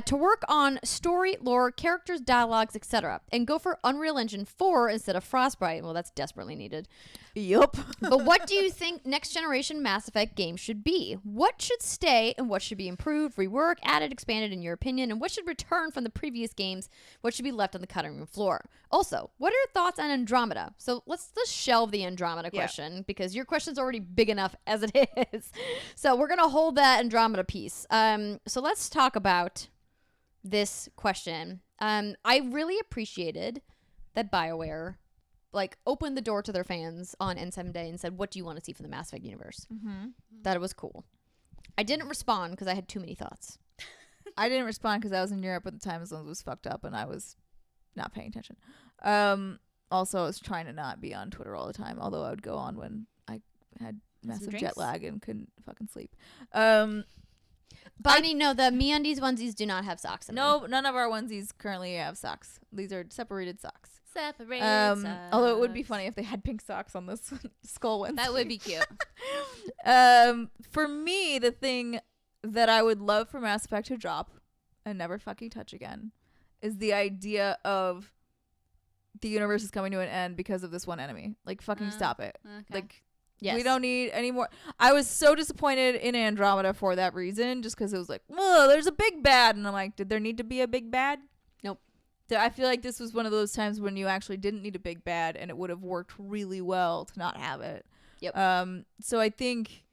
S3: To work on story, lore, characters, dialogues, etc. And go for Unreal Engine 4 instead of Frostbite. Well, that's desperately needed.
S1: Yup.
S3: But what do you think next generation Mass Effect games should be? What should stay and what should be improved, reworked, added, expanded in your opinion? And what should return from the previous games? What should be left on the cutting room floor? Also, what are your thoughts on Andromeda? So let's shelve the Andromeda question, because your question's already big enough as it is. So we're going to hold that Andromeda piece. So let's talk about this question. I really appreciated that BioWare opened the door to their fans on N7 Day and said, what do you want to see from the Mass Effect universe? That it was cool. I didn't respond because I had too many thoughts.
S1: I didn't respond because I was in Europe at the time zones was fucked up and I was not paying attention. Also, I was trying to not be on Twitter all the time, although I would go on when I had massive jet
S2: drinks?
S1: lag and couldn't fucking sleep.
S3: Bonnie, no, the MeUndies onesies do not have socks in them.
S1: No, none of our onesies currently have socks. These are separated socks.
S2: Separated
S1: Although it would be
S2: socks.
S1: funny if they had pink socks on this skull one.
S2: That would be cute.
S1: For me, the thing that I would love for Mass Effect to drop and never fucking touch again is the idea of the universe is coming to an end because of this one enemy. Like, fucking stop it.
S2: Okay.
S1: Like,
S3: Yes.
S1: we don't need any more. I was so disappointed in Andromeda for that reason, just because it was like, whoa, there's a big bad. And I'm like, did there need to be a big bad?
S3: Nope.
S1: I feel like this was one of those times when you actually didn't need a big bad, and it would have worked really well to not have it.
S3: Yep.
S1: So I think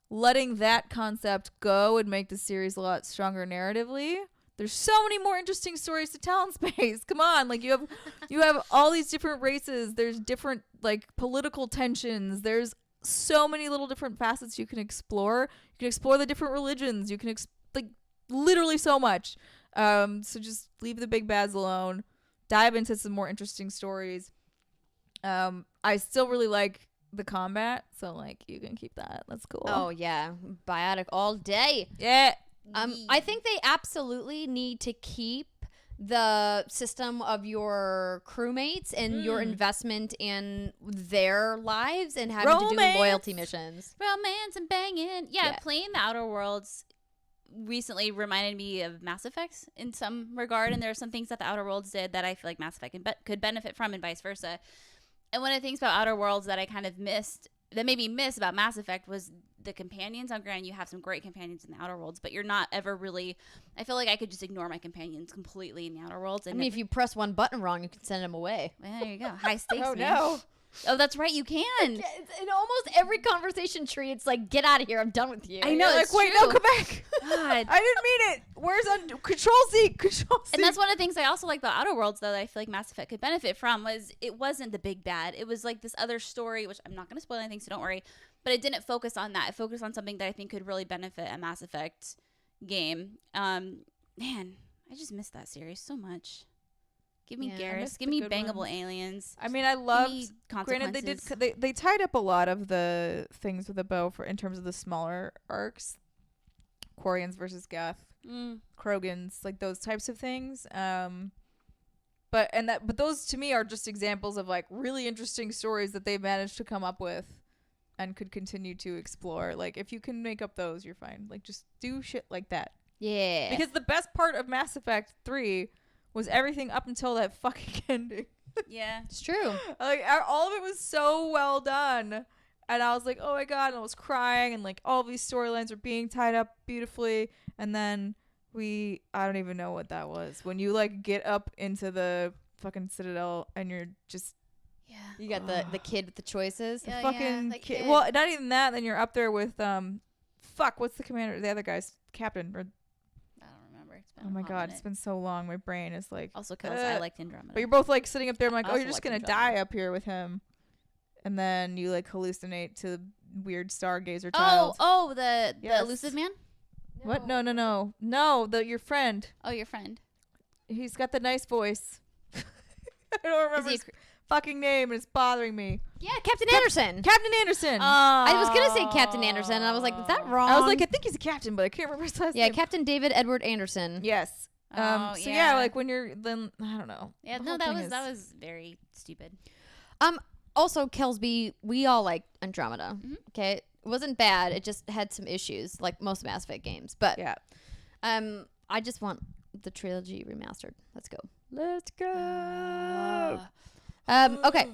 S1: letting that concept go would make the series a lot stronger narratively. There's so many more interesting stories to tell in space. Come on, like you have all these different races. There's different like political tensions. There's so many little different facets you can explore. You can explore the different religions. You can like literally so much. So just leave the big bads alone. Dive into some more interesting stories. I still really like the combat, so like you can keep that. That's cool.
S3: Oh yeah, biotic all day.
S1: Yeah.
S3: I think they absolutely need to keep the system of your crewmates and your investment in their lives and having to do loyalty missions.
S2: Romance and banging. Yeah, playing the Outer Worlds recently reminded me of Mass Effect in some regard, and there are some things that the Outer Worlds did that I feel like Mass Effect could benefit from, and vice versa. And one of the things about Outer Worlds that I kind of missed, that made me miss about Mass Effect, was the companions. On granted, you have some great companions in the Outer Worlds, but you're not ever really. I feel like I could just ignore my companions completely in the Outer Worlds. And
S3: I mean, if you press one button wrong, you can send them away.
S2: Well, there you go. High stakes.
S1: Oh
S2: man.
S1: no.
S2: Oh, that's right. You can.
S3: In almost every conversation tree, it's like, get out of here. I'm done with you.
S2: I know.
S1: Like,
S2: it's
S1: wait,
S2: true.
S1: no, come back.
S2: God.
S1: I didn't mean it. Where's on Control Z? Control Z.
S2: And that's one of the things I also like about Outer Worlds, though, that I feel like Mass Effect could benefit from, was it wasn't the big bad. It was like this other story, which I'm not going to spoil anything, so don't worry. But it didn't focus on that. It focused on something that I think could really benefit a Mass Effect game. Man, I just missed that series so much. Give me Garrus. Give me bangable aliens.
S1: I mean, I loved. Granted, they tied up a lot of the things with a bow for in terms of the smaller arcs, Quarians versus Geth, Krogans, like those types of things. But those to me are just examples of like really interesting stories that they've managed to come up with, and could continue to explore. Like if you can make up those, you're fine. Like just do shit like that.
S3: Yeah.
S1: Because the best part of Mass Effect 3 was everything up until that fucking ending.
S2: Yeah.
S3: It's true.
S1: Like all of it was so well done, and I was like, oh my god, and I was crying, and like all these storylines are being tied up beautifully, and then I don't even know what that was when you like get up into the fucking Citadel and you're just
S3: You got the kid with the choices.
S2: Yeah,
S1: fucking
S2: that
S1: kid.
S2: kid.
S1: Well, not even that. Then you're up there with what's the commander? The other guy's captain. Or
S2: I don't remember. It's been
S1: oh my god, it's been so long. My brain is like.
S2: Also, because I liked Andromeda.
S1: But you're both like sitting up there. I'm like,
S2: I
S1: oh,
S2: also
S1: you're just
S2: liked
S1: gonna
S2: Andromeda.
S1: die up here with him, and then you like hallucinate to the weird stargazer
S2: Oh,
S1: child.
S2: the
S1: Yes.
S2: elusive man.
S1: What? No. Your friend.
S2: Oh, your friend.
S1: He's got the nice voice. I don't remember
S2: he
S1: his fucking name, and it's bothering me.
S3: Yeah, Captain Anderson.
S1: Captain Anderson.
S3: I was gonna say Captain Anderson, and I was like, is that wrong?
S1: I was like, I think he's a captain, but I can't remember his last
S3: yeah,
S1: name.
S3: Captain David Edward Anderson.
S1: Yes.
S2: Oh,
S1: So
S2: yeah.
S1: like when you're then I don't know.
S2: Yeah,
S1: The
S2: no,
S1: whole
S2: that
S1: thing
S2: was very stupid.
S3: Also, Kelsby, we all like Andromeda.
S2: Mhm.
S3: Okay, it wasn't bad. It just had some issues, like most Mass Effect games. But
S1: Yeah.
S3: I just want the trilogy remastered. Let's go.
S1: Let's go.
S3: Okay.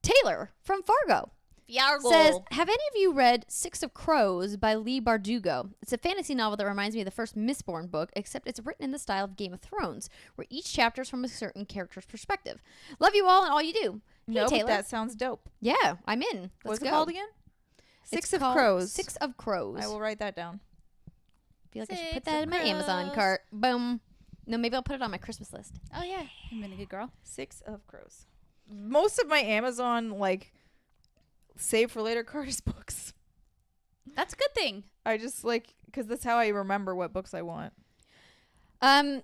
S3: Taylor from Fargo says, have any of you read Six of Crows by Lee Bardugo? It's a fantasy novel that reminds me of the first Mistborn book, except it's written in the style of Game of Thrones, where each chapter is from a certain character's perspective. Love you all and all you do. Hey,
S1: No,
S3: Taylor.
S1: but that sounds dope.
S3: Yeah, I'm in. Let's
S1: What's
S3: go.
S1: it called again?
S3: It's
S1: Six of
S3: called
S1: Crows.
S3: Six of Crows.
S1: I will write that down.
S3: feel like I should
S2: Six
S3: put that
S2: of
S3: in my Amazon
S2: Crows.
S3: cart. Boom. No, maybe I'll put it on my Christmas list.
S2: Oh yeah, I've been a good girl.
S1: Six of Crows. Most of my Amazon like save for later card is books.
S2: That's a good thing.
S1: I just like because that's how I remember what books I want.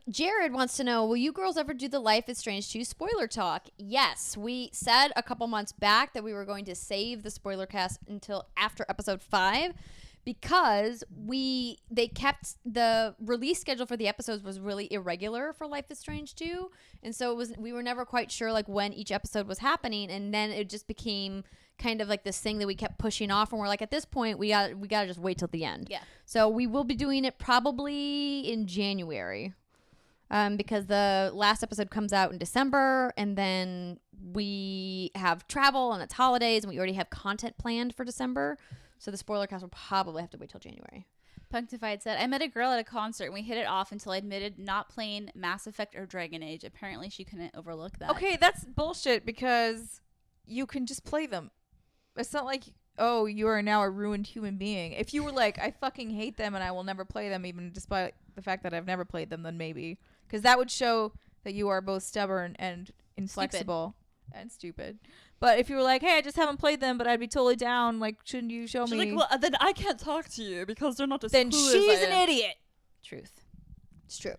S3: Jared wants to know, will you girls ever do the Life is Strange 2 spoiler talk? Yes, we said a couple months back that we were going to save the spoiler cast until after episode 5 because they kept the release schedule for the episodes was really irregular for Life is Strange 2, and so we were never quite sure like when each episode was happening, and then it just became kind of like this thing that we kept pushing off, and we're like, at this point we got to just wait till the end.
S2: Yeah.
S3: So we will be doing it probably in January, because the last episode comes out in December, and then we have travel and it's holidays, and we already have content planned for December. So the spoiler cast will probably have to wait till January.
S2: Punctified said, I met a girl at a concert and we hit it off until I admitted not playing Mass Effect or Dragon Age. Apparently she couldn't overlook that.
S1: Okay, that's bullshit because you can just play them. It's not like, oh, you are now a ruined human being. If you were like, I fucking hate them and I will never play them, even despite the fact that I've never played them, then maybe. Because that would show that you are both stubborn and inflexible and stupid. But if you were like, hey, I just haven't played them, but I'd be totally down. Like, shouldn't you show
S4: She's
S1: me?
S4: like, well, then I can't talk to you because they're not as
S1: Then
S4: cool as
S1: she's
S4: I
S1: an
S4: am.
S1: idiot.
S3: Truth. It's true.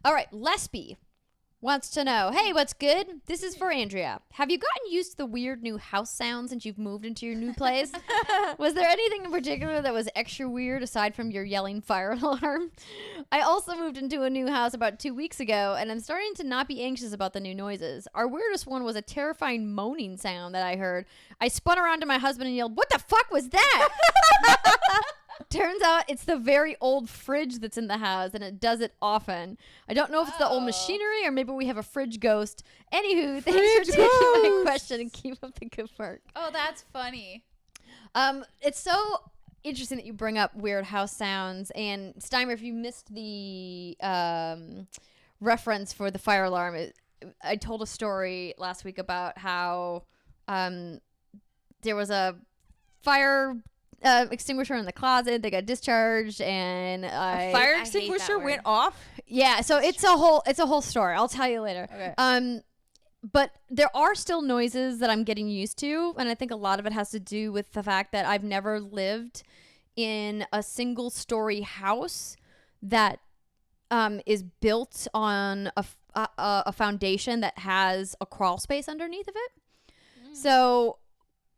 S3: All right, Lesby wants to know, hey, what's good? This is for Andrea. Have you gotten used to the weird new house sounds since you've moved into your new place? Was there anything in particular that was extra weird aside from your yelling fire alarm? I also moved into a new house about 2 weeks ago, and I'm starting to not be anxious about the new noises. Our weirdest one was a terrifying moaning sound that I heard. I spun around to my husband and yelled, what the fuck was that? Turns out it's the very old fridge that's in the house, and it does it often. I don't know if it's the old machinery or maybe we have a fridge ghost. Anywho, thanks for taking my question and keep up the good work.
S2: Oh, that's funny.
S3: It's so interesting that you bring up weird house sounds. And Steimer, if you missed the reference for the fire alarm, I told a story last week about how there was a fire extinguisher in the closet. They got discharged, and
S1: A fire
S2: hate that
S1: extinguisher
S2: word.
S1: went off.
S3: yeah. So it's a whole story. I'll tell you later.
S1: Okay.
S3: But there are still noises that I'm getting used to, and I think a lot of it has to do with the fact that I've never lived in a single story house that is built on a foundation that has a crawl space underneath of it. So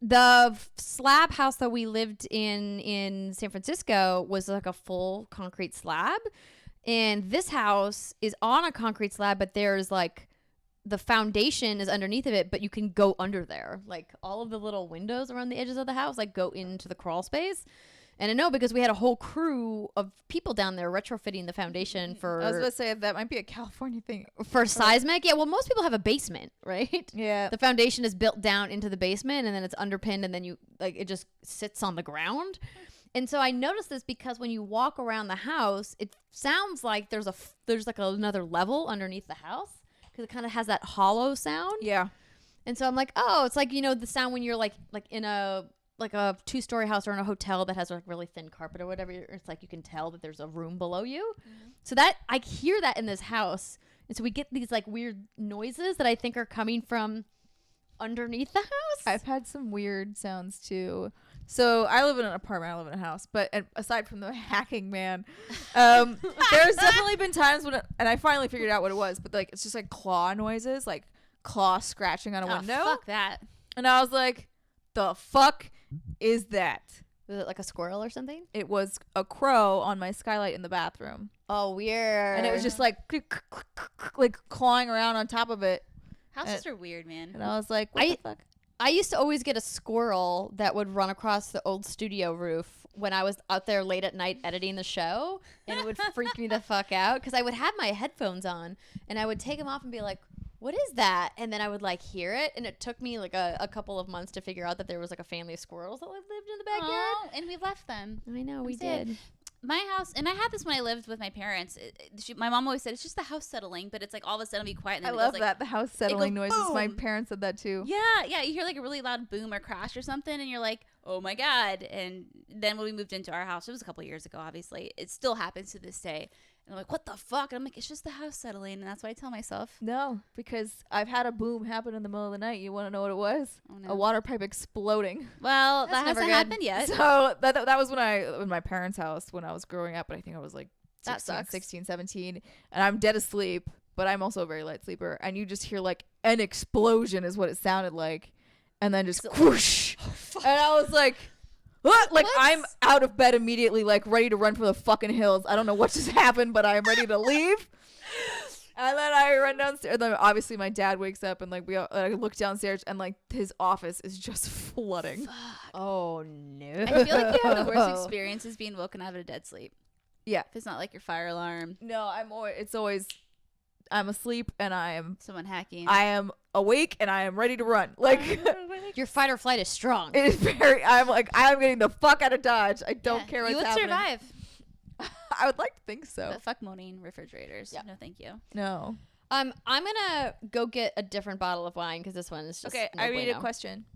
S3: the slab house that we lived in San Francisco was like a full concrete slab, and this house is on a concrete slab, but there's like the foundation is underneath of it, but you can go under there. Like all of the little windows around the edges of the house like go into the crawl space. And I know because we had a whole crew of people down there retrofitting the foundation for
S1: I was going to say that might be a California thing.
S3: for seismic. Yeah, well, most people have a basement, right?
S1: Yeah.
S3: The foundation is built down into the basement, and then it's underpinned, and then you like it just sits on the ground. And so I noticed this because when you walk around the house, it sounds like there's like another level underneath the house because it kind of has that hollow sound.
S1: Yeah.
S3: And so I'm like, oh, it's like, you know, the sound when you're like in a 2-story house or in a hotel that has like really thin carpet or whatever. It's like you can tell that there's a room below you. So that I hear that in this house. And so we get these like weird noises that I think are coming from underneath the house.
S1: I've had some weird sounds too. So I live in an apartment. I live in a house. But aside from the hacking man, there's definitely been times when, and I finally figured out what it was. But like it's just like claw noises, like claw scratching on a window.
S2: Fuck that.
S1: And I was like, the fuck is that?
S3: Was it like a squirrel or something?
S1: It was a crow on my skylight in the bathroom.
S3: Oh, weird.
S1: And it was just like like clawing around on top of it.
S2: Houses are weird, man.
S1: And I was like, what the fuck?
S3: I used to always get a squirrel that would run across the old studio roof when I was out there late at night editing the show, and it would freak me the fuck out because I would have my headphones on and I would take them off and be like, what is that? And then I would like hear it, and it took me like a couple of months to figure out that there was like a family of squirrels that lived in the backyard.
S2: Oh, and we left them.
S3: I know, we
S2: sad.
S3: did.
S2: My house, and I had this when I lived with my parents. My mom always said it's just the house settling, but it's like all of a sudden it'll be quiet. And
S1: I
S2: then
S1: love
S2: it goes,
S1: that. The house settling
S2: goes
S1: noises. My
S2: boom.
S1: parents said that too.
S2: Yeah, you hear like a really loud boom or crash or something, and you're like, oh my God. And then when we moved into our house, it was a couple years ago, obviously. It still happens to this day. And I'm like, what the fuck? And I'm like, it's just the house settling. And that's what I tell myself.
S1: No, because I've had a boom happen in the middle of the night. You want to know what it was?
S2: Oh, no.
S1: A water pipe exploding.
S2: Well,
S3: That's
S2: that
S3: never
S2: hasn't
S3: good.
S2: happened yet.
S1: So that was when in my parents' house when I was growing up, but I think I was like
S2: That sucks.
S1: 16, 17, and I'm dead asleep, but I'm also a very light sleeper, and you just hear like an explosion is what it sounded like, and then just whoosh, and I was like, what? Like I'm out of bed immediately, like ready to run for the fucking hills. I don't know what just happened, but I am ready to leave. And then I run downstairs. And then obviously my dad wakes up, and like I look downstairs, and like his office is just flooding.
S3: Oh, no.
S2: I feel like you have the worst experiences being woken out of a dead sleep.
S1: Yeah.
S2: If it's not like your fire alarm,
S1: No, it's always I'm asleep and I am awake and I am ready to run. Like
S3: Your fight or flight is strong.
S1: it is very. I'm getting the fuck out of Dodge. I don't care what's
S2: you would
S1: happening.
S2: survive.
S1: I would like to think so.
S2: But fuck moaning refrigerators.
S3: Yeah.
S2: No, thank you.
S1: No.
S3: I'm gonna go get a different bottle of wine because this one is just
S1: Okay,
S3: no
S1: I read a
S3: bueno.
S1: question.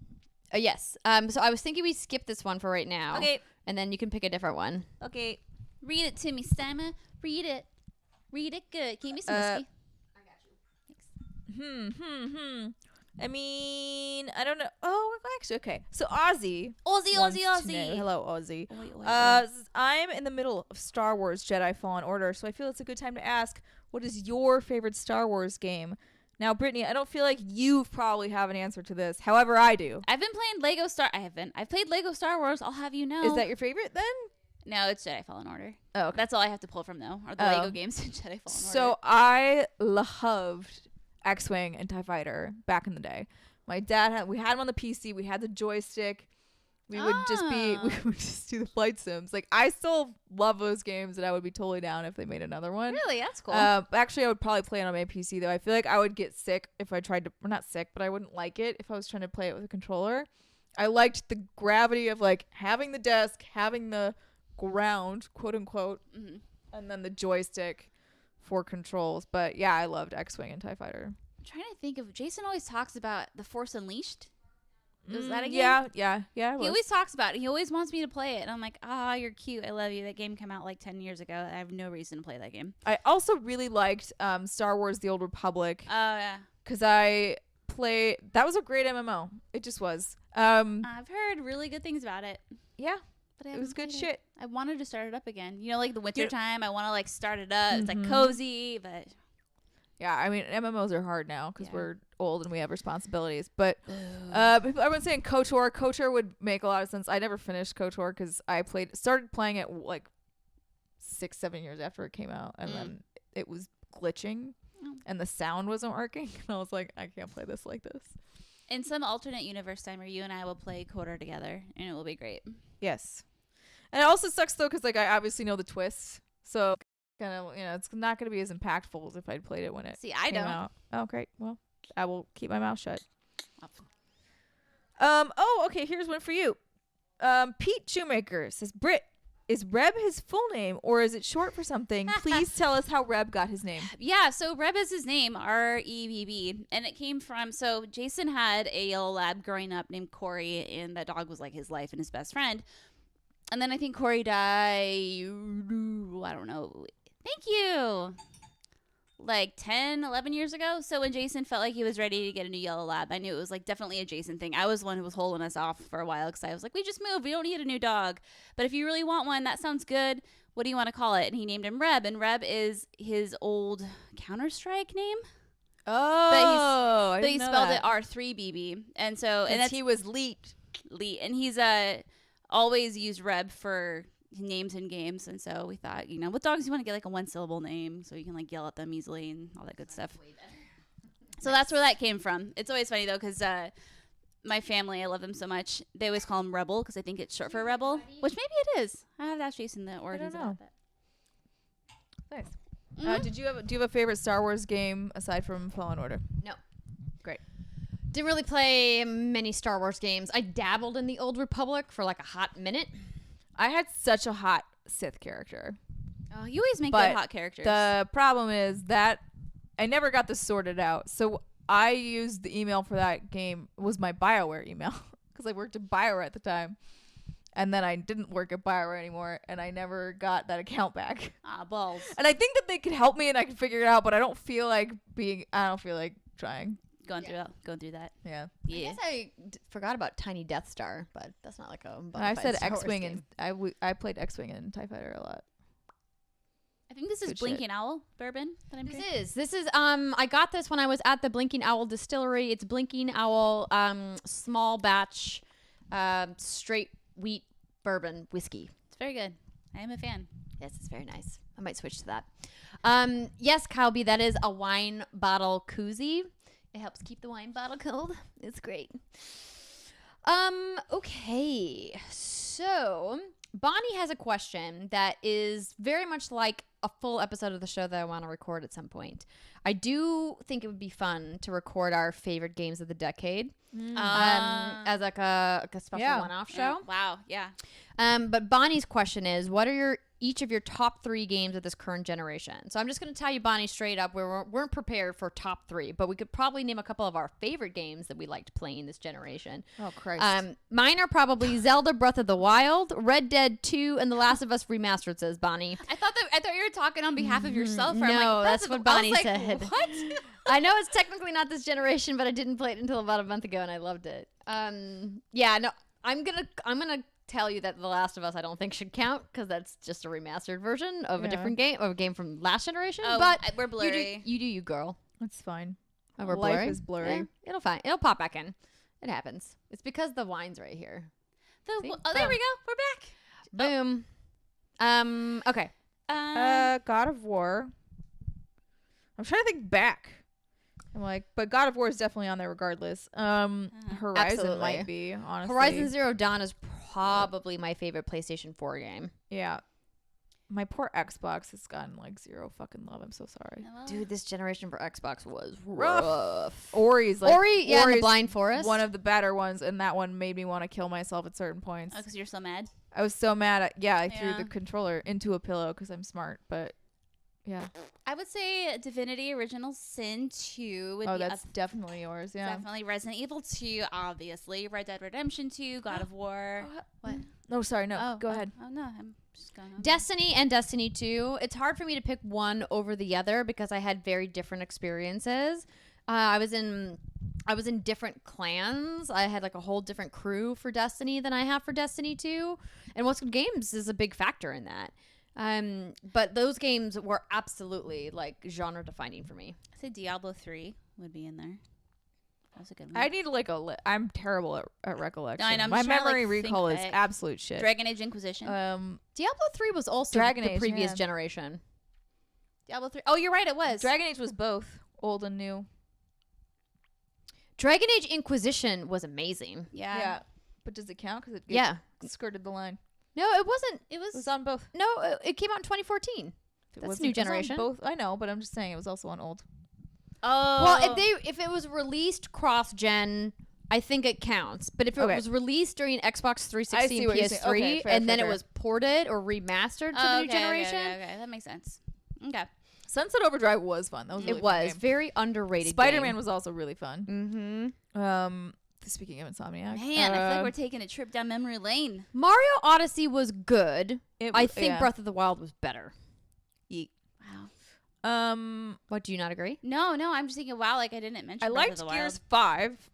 S3: Yes. So I was thinking we skip this one for right now.
S2: Okay.
S3: And then you can pick a different one.
S2: Okay. Read it to me, Stammer. Read it. Read it good. Give me some whiskey.
S1: I mean, I don't know. Oh, actually, okay. So Ozzy.
S2: Ozzy,
S1: wants
S2: Ozzy,
S1: to know-
S2: Ozzy.
S1: Hello, Ozzy.
S2: Oi, oi, oi.
S1: I'm in the middle of Star Wars Jedi Fallen Order, so I feel it's a good time to ask, what is your favorite Star Wars game? Now, Brittany, I don't feel like you probably have an answer to this. However, I do.
S2: I've been playing Lego Star. I haven't. I've played Lego Star Wars. I'll have you know.
S1: Is that your favorite then?
S2: No, it's Jedi Fallen Order.
S1: Oh, okay.
S2: That's all I have to pull from though. Are the
S1: Oh.
S2: Lego games in Jedi Fallen Order?
S1: So I loved X-Wing and TIE Fighter back in the day. My dad we had them on the PC. We had the joystick. We would just do the flight sims. Like, I still love those games, and I would be totally down if they made another one.
S2: Really, that's cool.
S1: Actually, I would probably play it on my PC though. I feel like I would get sick if I tried to. Well, not sick, but I wouldn't like it if I was trying to play it with a controller. I liked the gravity of like having the desk, having the ground, quote unquote,
S2: Mhm.
S1: and then the joystick for controls. But yeah, I loved X-Wing and TIE Fighter.
S2: I'm trying to think of. Jason always talks about The Force Unleashed. Was that a game?
S1: Yeah. It
S2: He
S1: was.
S2: always talks about it. He always wants me to play it. And I'm like, you're cute. I love you. That game came out like 10 years ago. I have no reason to play that game.
S1: I also really liked Star Wars: The Old Republic
S2: Oh, yeah.
S1: because that was a great MMO. It just was.
S2: I've heard really good things about it.
S1: Yeah,
S2: But I
S1: it was
S2: haven't
S1: good
S2: played
S1: shit.
S2: I wanted to start it up again. You know, like the winter
S1: You-
S2: time. I want to like start it up. It's like
S1: Mhm.
S2: cozy, but
S1: Yeah, I mean MMOs are hard now because
S2: Yeah.
S1: we're old and we have responsibilities. But everyone's saying KOTOR. KOTOR would make a lot of sense. I never finished KOTOR because I started playing it like 6-7 years after it came out, and then it was glitching,
S2: Oh.
S1: and the sound wasn't working, and I was like, I can't play this like this.
S2: in some alternate universe time where you and I will play KOTOR together, and it will be great.
S1: Yes, and it also sucks though because like I obviously know the twists, so kind of it's not going to be as impactful as if I'd played it when it
S2: See, I
S1: came
S2: don't.
S1: out. Oh, great. Well, I will keep my mouth shut.
S2: Oh.
S1: Oh, okay. Here's one for you. Pete Shoemaker says, Britt, is Reb his full name or is it short for something? Please tell us how Reb got his name.
S2: Yeah, so Reb is his name, Rebb, and it came from, so Jason had a yellow lab growing up named Corey, and that dog was like his life and his best friend. And then I think Corey died, I don't know, thank you, like 10, 11 years ago. So when Jason felt like he was ready to get a new yellow lab, I knew it was like definitely a Jason thing. I was the one who was holding us off for a while because I was like, we just moved, we don't need a new dog. But if you really want one, that sounds good. What do you want to call it? And he named him Reb, and Reb is his old Counter-Strike name.
S1: Oh,
S2: But he spelled it R3BB. And so, and
S1: And
S2: that's
S1: he was Leet.
S2: Lee. And he's always used Reb for names in games. And so we thought, with dogs, you want to get like a one-syllable name so you can like yell at them easily and all that good stuff. So that's where that came from. It's always funny though, because my family, I love them so much. They always call him Rebel because I think it's short for Rebel, which maybe it is. I have to ask Jason the origins
S1: know.
S2: of that.
S1: Nice. Do you have a favorite Star Wars game aside from Fallen Order?
S3: No.
S1: Great.
S3: Didn't really play many Star Wars games. I dabbled in the Old Republic for like a hot minute.
S1: I had such a hot Sith character.
S2: Oh, you always make
S1: But
S2: good hot characters.
S1: The problem is that I never got this sorted out. So I used the email for that game. It was my BioWare email because I worked at BioWare at the time. And then I didn't work at BioWare anymore, and I never got that account back.
S2: Balls.
S1: And I think that they could help me and I could figure it out, but I don't feel like trying.
S2: Going through that.
S1: Yeah.
S3: I
S2: Yeah.
S3: guess I forgot about Tiny Death Star, but that's not like a.
S1: I said
S3: Star Wars
S1: X-Wing
S3: game.
S1: and I played X-Wing and TIE Fighter a lot.
S2: I think this is
S1: Good
S2: Blinking Owl bourbon that I'm drinking.
S3: This is I got this when I was at the Blinking Owl distillery. It's Blinking Owl small batch straight wheat bourbon whiskey.
S2: It's very good. I am a fan.
S3: Yes, it's very nice. I might switch to that. Yes, Kyle B, that is a wine bottle koozie. It helps keep the wine bottle cold. It's great. Okay. So Bonnie has a question that is very much like a full episode of the show that I want to record at some point. I do think it would be fun to record our favorite games of the decade as like a special
S1: Yeah.
S3: one-off show.
S2: Wow. Yeah.
S3: But Bonnie's question is, what are your each of your top 3 games of this current generation. So I'm just going to tell you, Bonnie, straight up, we weren't prepared for top 3, but we could probably name a couple of our favorite games that we liked playing this generation.
S1: Oh, Christ.
S3: Mine are probably Zelda Breath of the Wild, Red Dead 2, and The Last of Us Remastered, says Bonnie.
S2: I thought you were talking on behalf of yourself. Or I'm
S3: No,
S2: like,
S3: that's what Bonnie
S2: I was like,
S3: said.
S2: What?
S3: I know it's technically not this generation, but I didn't play it until about a month ago, and I loved it. Yeah, no, I'm gonna tell you that The Last of Us I don't think should count because that's just a remastered version of a different game, of a game from last generation.
S2: Oh,
S3: but
S2: we're blurry.
S3: You do you, girl.
S1: That's fine.
S3: Oh, we're
S1: Life
S3: blurry?
S1: is blurry.
S3: Yeah, it'll pop back in. It happens. It's because the wine's right here. See?
S2: Oh, there we go. We're back.
S3: Boom. Okay.
S1: God of War. I'm trying to think back. I'm like, but God of War is definitely on there regardless. Horizon
S3: Absolutely.
S1: might be, honestly.
S3: Horizon Zero Dawn is probably my favorite PlayStation 4 game.
S1: Yeah. My poor Xbox has gotten like zero fucking love. I'm so sorry.
S3: Dude, this generation for Xbox was
S1: Rough.
S3: rough.
S1: Ori's like
S3: Ori, yeah, and the
S1: Ori's
S3: Blind Forest.
S1: one of the better ones, and that one made me want to kill myself at certain points.
S2: Because you're so mad.
S1: I was so mad. I threw
S2: Yeah.
S1: the controller into a pillow because I'm smart. But yeah.
S2: I would say Divinity Original Sin 2 would
S1: Oh,
S2: be
S1: that's definitely yours. Yeah.
S2: definitely Resident Evil 2, obviously. Red Dead Redemption 2, God of War. What?
S1: No, sorry. No, go ahead.
S2: Oh, no. I'm just going on.
S3: Destiny and Destiny 2. It's hard for me to pick one over the other because I had very different experiences. I was in different clans. I had like a whole different crew for Destiny than I have for Destiny 2. And What's Good Games is a big factor in that. But those games were absolutely like genre defining for me.
S2: I'd say Diablo 3 would be in there. That was a good one.
S1: I need like I'm terrible at recollection.
S2: I know, I'm
S1: My
S2: just trying to,
S1: memory
S2: like, think
S1: recall is
S2: back.
S1: absolute shit.
S2: Dragon Age Inquisition.
S3: Diablo 3 was also
S1: Dragon
S3: the
S1: Age,
S3: previous
S1: yeah.
S3: generation.
S2: Diablo 3. Oh, you're right. It was.
S1: Dragon Age was both old and new.
S3: Dragon Age Inquisition was amazing.
S2: Yeah.
S1: But does it count? Because it
S3: Yeah.
S1: skirted the line.
S3: No, it wasn't.
S2: It
S1: It was
S2: was.
S1: on both.
S3: No, it came out in 2014.
S1: It
S3: That's
S1: wasn't-
S3: new
S1: it was on
S3: generation.
S1: Both. I know, but I'm just saying it was also on old.
S2: Oh.
S3: Well, if it was released cross gen, I think it counts. But if it
S1: Okay.
S3: was released during Xbox 360
S1: see
S3: and
S1: what you're saying.
S3: PS3,
S1: Okay, fair,
S3: and then
S1: fair,
S3: it was ported or remastered for the new generation,
S2: Okay. That makes sense. Okay.
S1: Sunset Overdrive was fun. That was a really
S3: it
S1: fun
S3: was
S1: game.
S3: very underrated.
S1: Spider-Man was also really fun.
S3: Mm-hmm.
S1: Speaking of Insomniac,
S2: Man, I feel like we're taking a trip down memory lane.
S3: Mario Odyssey was good. I think
S1: yeah.
S3: Breath of the Wild was better.
S2: Wow.
S3: What, do you not agree?
S2: No, I'm just thinking, wow, like I didn't mention
S1: I
S2: Breath
S1: liked
S2: of the Wild.
S1: Gears 5.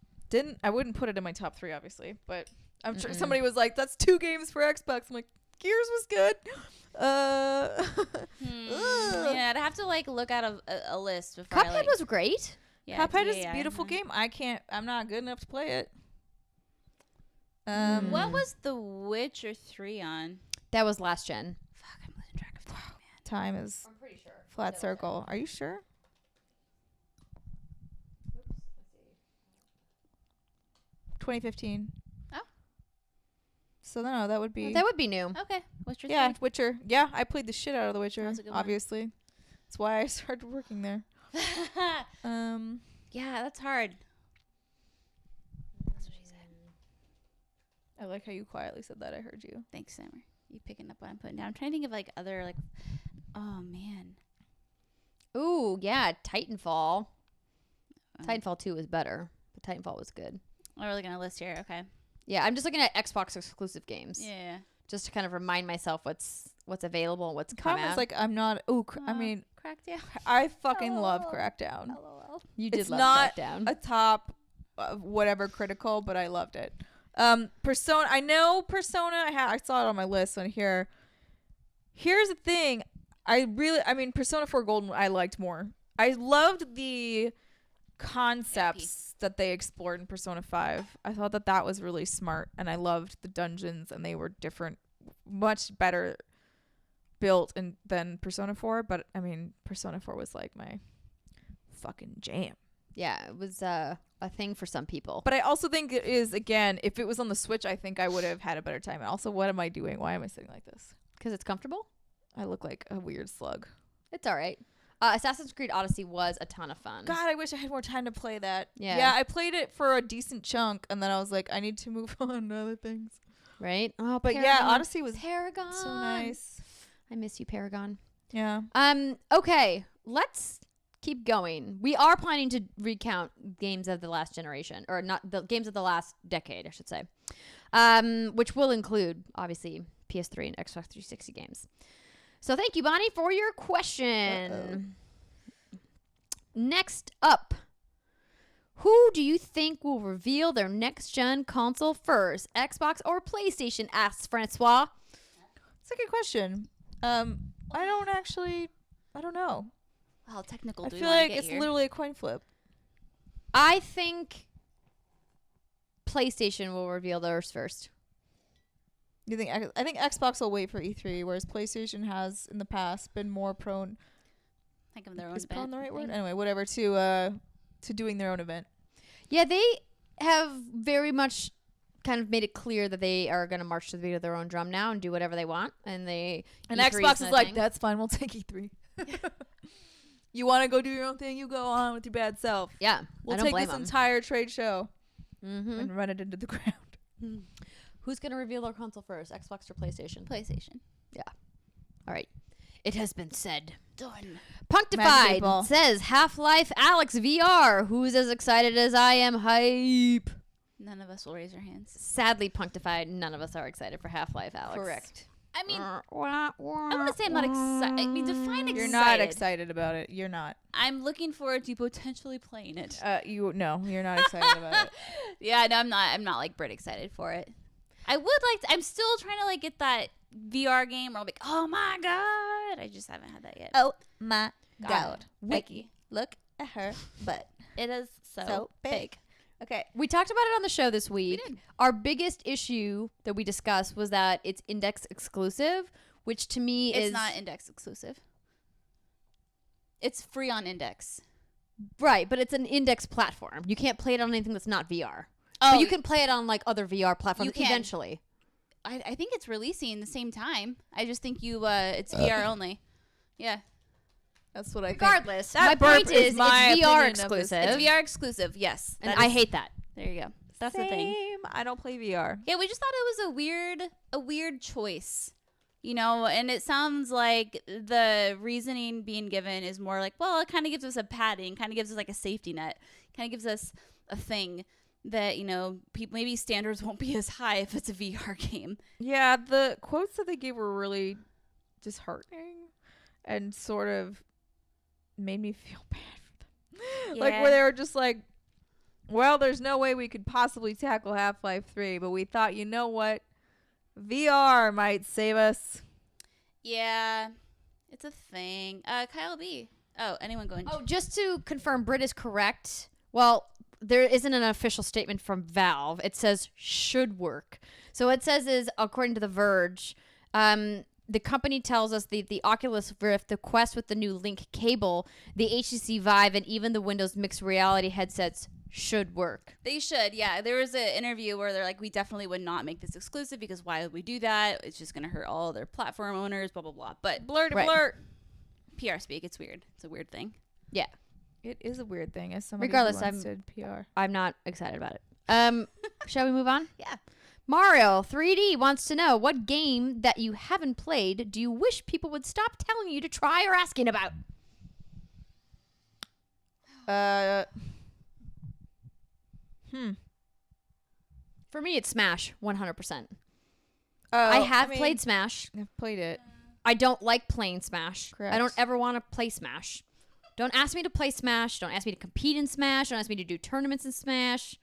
S1: I wouldn't put it in my top 3, obviously, but I'm sure somebody was like, "That's 2 games for Xbox." I'm like, Gears was good. Ugh.
S2: Yeah, I'd have to like look at a list before.
S3: Cuphead was great.
S2: Yeah,
S1: Cuphead is a
S2: yeah,
S1: beautiful
S2: yeah.
S1: game. I'm not good enough to play it.
S2: What was The Witcher 3 on?
S3: That was last gen.
S2: Fuck, I'm losing track of time, man.
S1: Time is
S3: I'm pretty sure.
S1: flat circle. Are you sure? 2015.
S2: Oh.
S1: So no, that would be
S3: That would be new.
S2: Okay, Witcher 3.
S1: yeah, Witcher. Yeah, I played the shit out of The Witcher.
S2: That was a good one.
S1: Obviously, that's why I started working there.
S2: Yeah, that's hard. That's what she said.
S1: I like how you quietly said that. I heard you.
S2: Thanks, Summer. You picking up what I'm putting down. I'm trying to think of like other like. Oh man.
S3: Ooh, yeah, Titanfall. Titanfall 2 was better, but Titanfall was good.
S2: Oh, we're looking at a list here. Okay.
S3: Yeah, I'm just looking at Xbox exclusive games.
S2: Yeah.
S3: Just to kind of remind myself what's available and what's
S1: The
S3: come
S1: problem
S3: out.
S1: is like I'm not. I mean,
S2: Crackdown.
S1: I fucking love
S2: LOL.
S1: Crackdown.
S2: LOL.
S3: you did
S1: it's
S3: love
S1: not
S3: Crackdown.
S1: a top whatever critical, but I loved it. Persona. I know Persona. I saw it on my list on here. Here's the thing. I mean, Persona 4 Golden I liked more. I loved the concepts that they explored in Persona 5. I thought that was really smart, and I loved the dungeons, and they were different, much better built than Persona 4. But I mean, Persona 4 was like my fucking jam.
S3: Yeah, it was a thing for some people.
S1: But I also think it is, again, if it was on the Switch, I think I would have had a better time. And also, what am I doing? Why am I sitting like this?
S3: Because it's comfortable?
S1: I look like a weird slug.
S3: It's all right. Assassin's Creed Odyssey was a ton of fun.
S1: God, I wish I had more time to play that.
S3: Yeah.
S1: Yeah, I played it for a decent chunk, and then I was like, I need to move on to other things.
S3: Right? Oh,
S1: But yeah, Odyssey was
S3: Paragon.
S1: so nice.
S3: I miss you, Paragon.
S1: Yeah.
S3: Okay, let's keep going. We are planning to recount games of the last generation, or not the games of the last decade, I should say. Which will include obviously PS3 and Xbox 360 games. So thank you, Bonnie, for your question. Next up, who do you think will reveal their next gen console first, Xbox or PlayStation? Asks Francois.
S1: It's a good question. I don't know.
S2: How technical
S1: I
S2: do we
S1: feel
S2: want to
S1: like
S2: get
S1: it's
S2: here?
S1: literally a coin flip.
S3: I think PlayStation will reveal theirs first.
S1: You think? I think Xbox will wait for E3, whereas PlayStation has in the past been more prone.
S2: Think of their own
S1: Is prone
S2: event
S1: the right word?
S2: thing.
S1: Anyway, whatever. To doing their own event.
S3: Yeah, they have very much kind of made it clear that they are going to march to the beat of their own drum now and do whatever they want. And
S1: And
S3: E3
S1: Xbox is
S3: their
S1: like,
S3: thing.
S1: that's fine. We'll take E3. You want to go do your own thing? You go on with your bad self.
S3: Yeah,
S1: We'll
S3: I don't
S1: take
S3: blame
S1: this
S3: them.
S1: entire trade show
S3: Mm-hmm.
S1: and run it into the ground.
S3: Who's going to reveal their console first, Xbox or PlayStation?
S2: PlayStation.
S3: All right. It has been said.
S2: Done.
S1: Magic
S3: Punctified
S1: ball.
S3: says Half-Life Alex VR. Who's as excited as I am? Hype.
S2: None of us will raise our hands.
S3: Sadly, Punctified, none of us are excited for Half-Life Alex.
S1: Correct.
S2: I mean,
S3: I'm
S2: I'm gonna say I'm not excited. I mean, define excited.
S1: You're not excited about it. You're not.
S2: I'm looking forward to potentially playing it.
S1: You're not excited about it.
S2: Yeah, no, I'm not. I'm not like Brit excited for it. I would like. I'm still trying to like get that VR game where I'm like, oh my god, I just haven't had that yet.
S1: Oh my
S2: God.
S1: Becky, look at her butt.
S2: It is so big.
S1: Okay.
S3: We talked about it on the show this week.
S2: did.
S3: Our biggest issue that we discussed was that it's index exclusive, which to me
S2: It's
S3: is
S2: not Index exclusive. It's free on Index.
S3: right, but it's an index platform. You can't play it on anything that's not VR.
S2: Oh,
S3: But you can play it on like other VR platforms
S2: You can.
S3: eventually.
S2: I think it's releasing the same time. I just think it's VR only. Yeah,
S1: That's what I think.
S3: Regardless,
S1: That
S3: my
S1: burp
S3: point
S1: is
S3: is
S1: my
S3: it's VR
S1: opinion of this.
S3: exclusive.
S2: it's VR exclusive. Yes,
S3: and
S2: that
S3: I
S2: is-
S3: hate that.
S2: There you go. That's the thing.
S1: Same. I don't play VR.
S2: Yeah, we just thought it was a weird choice, you know. And it sounds like the reasoning being given is more like, well, it kind of gives us a padding, kind of gives us like a safety net, kind of gives us a thing that people maybe standards won't be as high if it's a VR game.
S1: Yeah, the quotes that they gave were really disheartening and sort of made me feel bad for them. Like
S2: Yeah.
S1: where they were just like, well, there's no way we could possibly tackle Half-Life 3, but we thought, you know what? VR might save us.
S2: Yeah, it's a thing. Kyle B. Oh, anyone going?
S3: Oh, just to confirm, Brit is correct. Well, there isn't an official statement from Valve. It says should work. So what it says is, according to The Verge, the company tells us the Oculus Rift, the Quest with the new Link cable, the HTC Vive, and even the Windows mixed reality headsets should work.
S2: They should, yeah. There was an interview where they're like, we definitely would not make this exclusive because why would we do that? It's just going to hurt all their platform owners, blah, blah, blah. But
S1: Blur to
S3: Right.
S1: blur.
S2: PR speak, it's weird. It's a weird thing.
S3: Yeah.
S1: It is a weird thing as somebody
S3: Regardless,
S1: who once did PR.
S3: I'm not excited about it. Shall we move on?
S2: Yeah.
S3: Mario 3D wants to know what game that you haven't played do you wish people would stop telling you to try or asking about? For me, it's Smash, 100%. I have played Smash.
S1: I've played it.
S3: I don't like playing Smash.
S1: Correct.
S3: I don't ever want to play Smash. Don't ask me to play Smash. Don't ask me to compete in Smash. Don't ask me to do tournaments in Smash.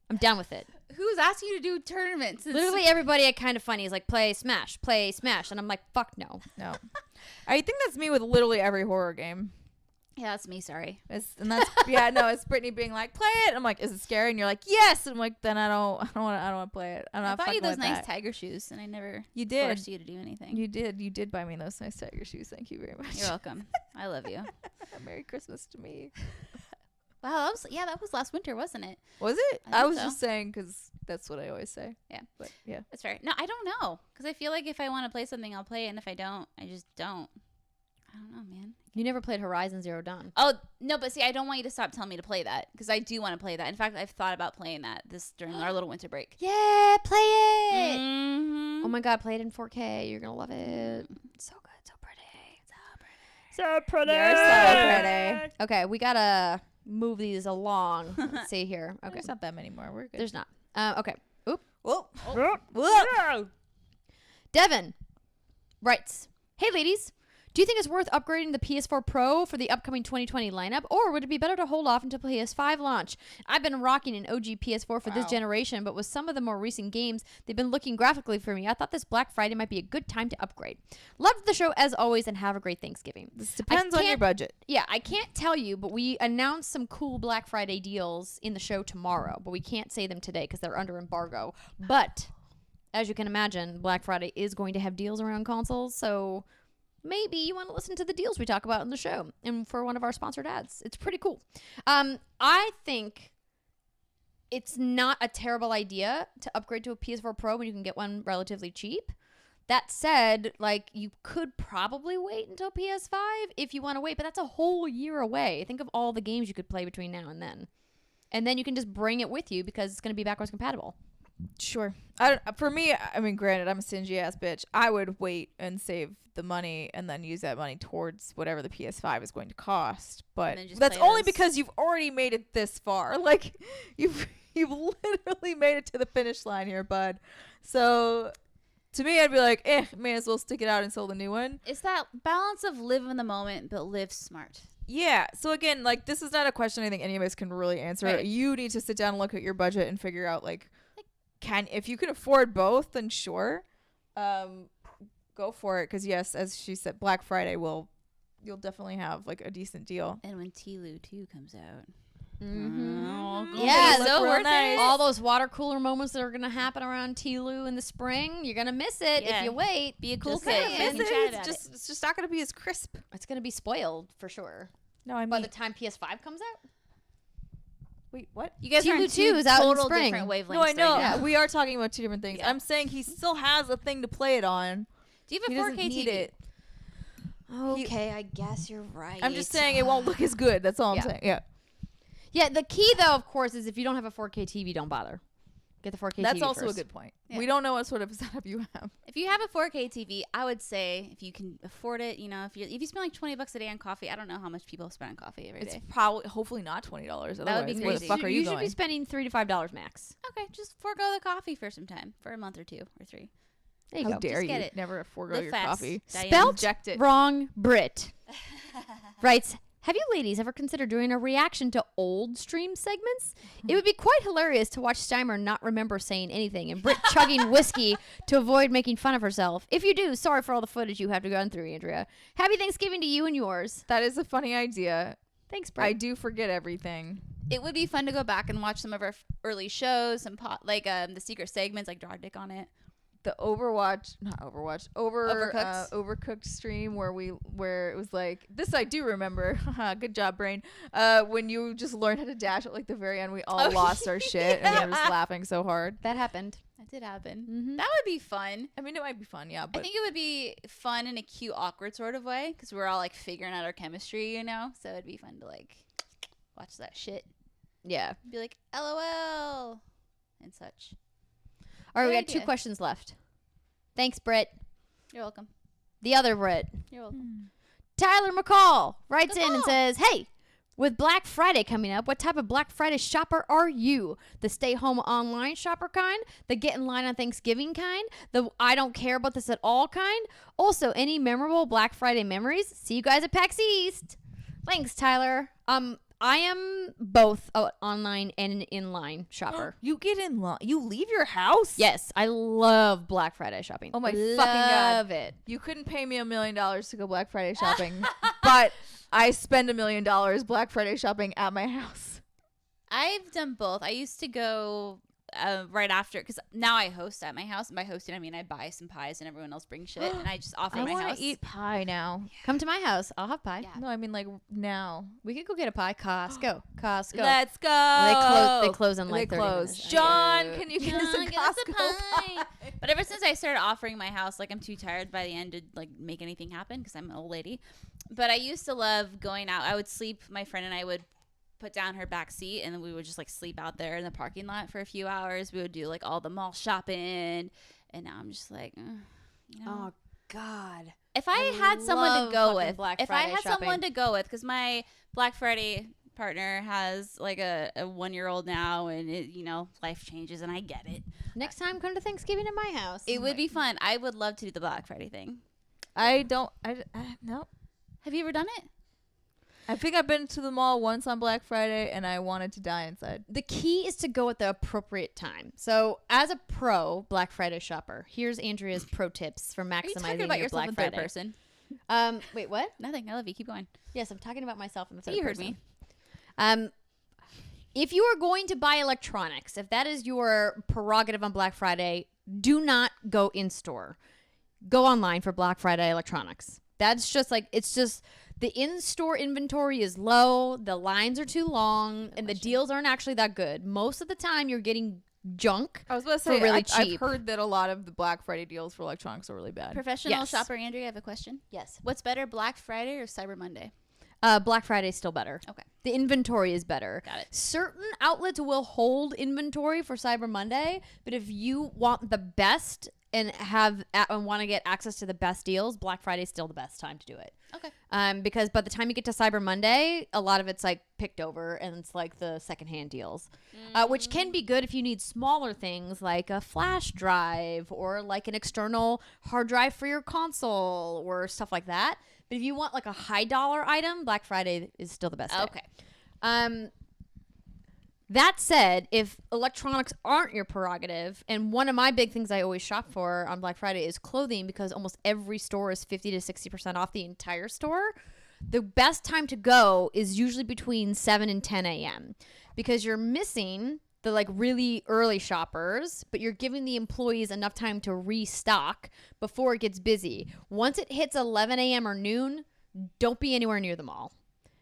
S3: I'm done with it.
S2: Who's asking you to do tournaments?
S3: Literally everybody at Kind of Funny is like, play Smash. And I'm like, fuck no.
S1: No. I think that's me with literally every horror game.
S2: Yeah, that's me, sorry.
S1: It's Brittany being like, play it. I'm like, is it scary? And you're like, yes. And I'm like, then I don't want to play it. I'm
S2: I
S1: not
S2: bought you
S1: fucking
S2: those
S1: with
S2: nice
S1: that.
S2: tiger shoes, and I never
S1: You did.
S2: forced you to do anything.
S1: You did buy me those nice tiger shoes. Thank you very much.
S2: You're welcome. I love you.
S1: Merry Christmas to me.
S2: Wow, that was last winter, wasn't it?
S1: Was it?
S2: I
S1: I
S2: think
S1: was
S2: so.
S1: just saying because that's what I always say.
S2: Yeah.
S1: But yeah.
S2: That's fair. No, I don't know. Because I feel like if I want to play something, I'll play it. And if I don't, I just don't. I don't know, man.
S3: You never played Horizon Zero Dawn.
S2: Oh, no, but see, I don't want you to stop telling me to play that. Because I do want to play that. In fact, I've thought about playing that during our little winter break.
S3: Yeah, play it.
S2: Mm-hmm.
S3: Oh my God, play it in 4K. You're going to love it. It's so good.
S4: So pretty.
S1: You're so pretty.
S3: Okay, we gotta move these along. Let's see here. Okay,
S1: There's not that many more. We're good.
S3: there's not. Okay. Oop.
S1: Whoa.
S4: Whoa.
S1: Whoa.
S3: Devin writes, "Hey ladies, do you think it's worth upgrading the PS4 Pro for the upcoming 2020 lineup, or would it be better to hold off until PS5 launch? I've been rocking an OG PS4 for this generation, but with some of the more recent games, they've been looking graphically for me. I thought this Black Friday might be a good time to upgrade. Loved the show as always, and have a great Thanksgiving."
S1: This depends on your budget.
S3: Yeah, I can't tell you, but we announced some cool Black Friday deals in the show tomorrow, but we can't say them today because they're under embargo. But as you can imagine, Black Friday is going to have deals around consoles, so maybe you want to listen to the deals we talk about in the show and for one of our sponsored ads. It's pretty cool. I think it's not a terrible idea to upgrade to a PS4 Pro when you can get one relatively cheap. That said, like, you could probably wait until PS5 if you want to wait, but that's a whole year away. Think of all the games you could play between now and then. And then you can just bring it with you because it's going to be backwards compatible.
S1: Sure. For me, I mean, granted, I'm a stingy ass bitch. I would wait and save the money and then use that money towards whatever the PS5 is going to cost. But
S2: And then just
S1: that's
S2: play
S1: only
S2: those.
S1: because you've already made it this far. Like, you've literally made it to the finish line here, bud. So to me, I'd be like, may as well stick it out until the new one.
S2: It's that balance of live in the moment, but live smart.
S1: Yeah. So again, like, this is not a question I think any of us can really answer.
S2: Right.
S1: You need to sit down and look at your budget and figure out, like, if you can afford both, then sure, go for it. Because yes, as she said, Black Friday you'll definitely have like a decent deal.
S2: And when Tilu 2 comes out.
S3: Yeah,
S2: so worth it.
S3: All those water cooler moments that are going to happen around Tlu in the spring, you're going to miss it
S2: Yeah.
S3: if you wait.
S2: Be a cool
S3: Just
S2: kid.
S3: saying.
S2: and chat about it.
S1: It's just not going to be as crisp.
S3: It's going to be spoiled for sure.
S1: No, I
S3: By
S1: mean,
S3: the time PS5 comes out?
S1: wait, what?
S2: You guys are
S3: Tilu
S2: on
S3: 2
S2: two
S3: is out in
S2: total
S3: spring.
S2: different wavelengths.
S1: No, I know.
S2: Right now.
S1: We are talking about two different things.
S2: Yeah.
S1: I'm saying he still has a thing to play it on.
S2: Do you
S1: He
S2: have a
S1: doesn't
S2: 4K
S1: need
S2: TV?
S1: it.
S3: Okay, I guess you're right.
S1: I'm just saying it won't look as good. That's all I'm
S3: Yeah.
S1: saying. Yeah.
S3: Yeah, the key though, of course, is if you don't have a 4K TV, don't bother. Get the 4K
S1: That's
S3: TV
S1: also
S3: first.
S1: a good point.
S2: Yeah.
S1: We don't know what sort of setup you have.
S2: If you have a 4K TV, I would say if you can afford it, if you spend like $20 a day on coffee, I don't know how much people spend on coffee every
S1: It's
S2: day.
S1: probably, hopefully not $20.
S2: That would be
S1: Otherwise, where the
S2: crazy.
S1: fuck are you
S3: should
S1: going?
S3: be spending $3 to $5 max.
S2: Okay, just forego the coffee for some time, for a month or 2 or 3.
S3: There you
S1: How
S3: go.
S1: dare
S2: Just
S1: you
S2: get it.
S1: never forego
S2: Live
S1: your
S2: fast,
S1: coffee.
S2: Diane.
S3: Spelt
S1: Inject it.
S3: wrong, Brit. Writes, have you ladies ever considered doing a reaction to old stream segments? It would be quite hilarious to watch Steimer not remember saying anything and Brit chugging whiskey to avoid making fun of herself. If you do, sorry for all the footage you have to go through, Andrea. Happy Thanksgiving to you and yours.
S1: That is a funny idea.
S3: Thanks, Brit.
S1: I do forget everything.
S2: It would be fun to go back and watch some of our early shows, the secret segments, like Draw Dick on it.
S1: The Overcooked stream where it was like, this I do remember. Haha, good job, brain. When you just learned how to dash at like the very end, we all lost our shit and we were just laughing so hard.
S3: That happened.
S2: That did happen.
S3: Mhm.
S2: That would be fun.
S1: I mean, it might be fun, yeah,
S2: I
S1: but
S2: think it would be fun in a cute, awkward sort of way because we're all like figuring out our chemistry, So it'd be fun to like watch that shit.
S3: Yeah.
S2: Be like, LOL, and such.
S3: All right, we
S2: Good
S3: got 2
S2: idea.
S3: questions left. Thanks, Brit.
S2: You're welcome.
S3: The other Brit.
S2: You're welcome.
S3: Tyler McCall writes in and
S2: McCall.
S3: says, hey, with Black Friday coming up, what type of Black Friday shopper are you? The stay-home online shopper kind? The get in line on Thanksgiving kind? The I don't care about this at all kind? Also, any memorable Black Friday memories? See you guys at PAX East. Thanks, Tyler. I am both an online and an inline shopper.
S1: you get in line. You leave your house?
S3: Yes, I love Black Friday shopping.
S1: Oh my
S3: love
S1: fucking God.
S3: Love it.
S1: You couldn't pay me $1 million to go Black Friday shopping, but I spend $1 million Black Friday shopping at my house.
S2: I've done both. I used to go right after because now I host at my house. And by hosting, I mean I buy some pies and everyone else brings shit, and I just offer
S1: I
S2: my
S1: want
S2: house.
S1: to eat pie now.
S3: Come to my house. I'll have pie.
S2: Yeah.
S1: No, I mean like now.
S3: We could go get a pie. Costco.
S1: Let's go.
S3: They close in like
S1: They
S3: 30
S1: close.
S3: minutes.
S1: John, can you get us a
S2: John, get us a
S1: Costco
S2: pie.
S1: pie?
S2: But ever since I started offering my house, like I'm too tired by the end to like make anything happen because I'm an old lady. But I used to love going out. I would sleep. My friend and I would put down her back seat and then we would just like sleep out there in the parking lot for a few hours. We would do like all the mall shopping, and now I'm just like,
S3: Oh God.
S2: If I had someone
S3: love
S2: to go
S3: fucking
S2: with,
S3: Black
S2: if I
S3: Friday
S2: had
S3: shopping.
S2: someone to go with, because my Black Friday partner has like a 1-year-old now, and life changes, and I get it.
S3: Next time, come to Thanksgiving at my house.
S2: It would be fun. I would love to do the Black Friday thing.
S1: I no.
S2: Have you ever done it?
S1: I think I've been to the mall once on Black Friday and I wanted to die inside.
S3: The key is to go at the appropriate time. So, as a pro Black Friday shopper, here's Andrea's pro tips for
S2: Are you
S3: maximizing
S2: talking about
S3: your
S2: yourself
S3: Black
S2: in
S3: Friday.
S2: third person?
S3: Wait, what?
S2: Nothing. I love you. Keep going.
S3: Yes, I'm talking about myself in the third
S2: You heard
S3: person.
S2: me.
S3: If you are going to buy electronics, if that is your prerogative on Black Friday, do not go in store. Go online for Black Friday electronics. That's just it's just the in-store inventory is low, the lines are too long, and the deals aren't actually that good. Most of the time, you're getting junk.
S1: I was about to
S3: For
S1: say,
S3: really
S1: I've
S3: cheap.
S1: heard that a lot of the Black Friday deals for electronics are really bad.
S2: Professional
S3: Yes.
S2: shopper Andrea, I have a question.
S3: Yes.
S2: What's better, Black Friday or Cyber Monday?
S3: Black Friday is still better.
S2: Okay.
S3: The inventory is better.
S2: Got it.
S3: Certain outlets will hold inventory for Cyber Monday, but if you want the best and want to get access to the best deals, Black Friday is still the best time to do it.
S2: Okay.
S3: Because by the time you get to Cyber Monday, a lot of it's picked over and it's the secondhand deals, which can be good if you need smaller things like a flash drive or an external hard drive for your console or stuff like that. But if you want a high dollar item, Black Friday is still the best day.
S2: Okay.
S3: That said, if electronics aren't your prerogative, and one of my big things I always shop for on Black Friday is clothing, because almost every store is 50 to 60% off the entire store, the best time to go is usually between 7 and 10 a.m. because you're missing the really early shoppers, but you're giving the employees enough time to restock before it gets busy. Once it hits 11 a.m. or noon, don't be anywhere near the mall.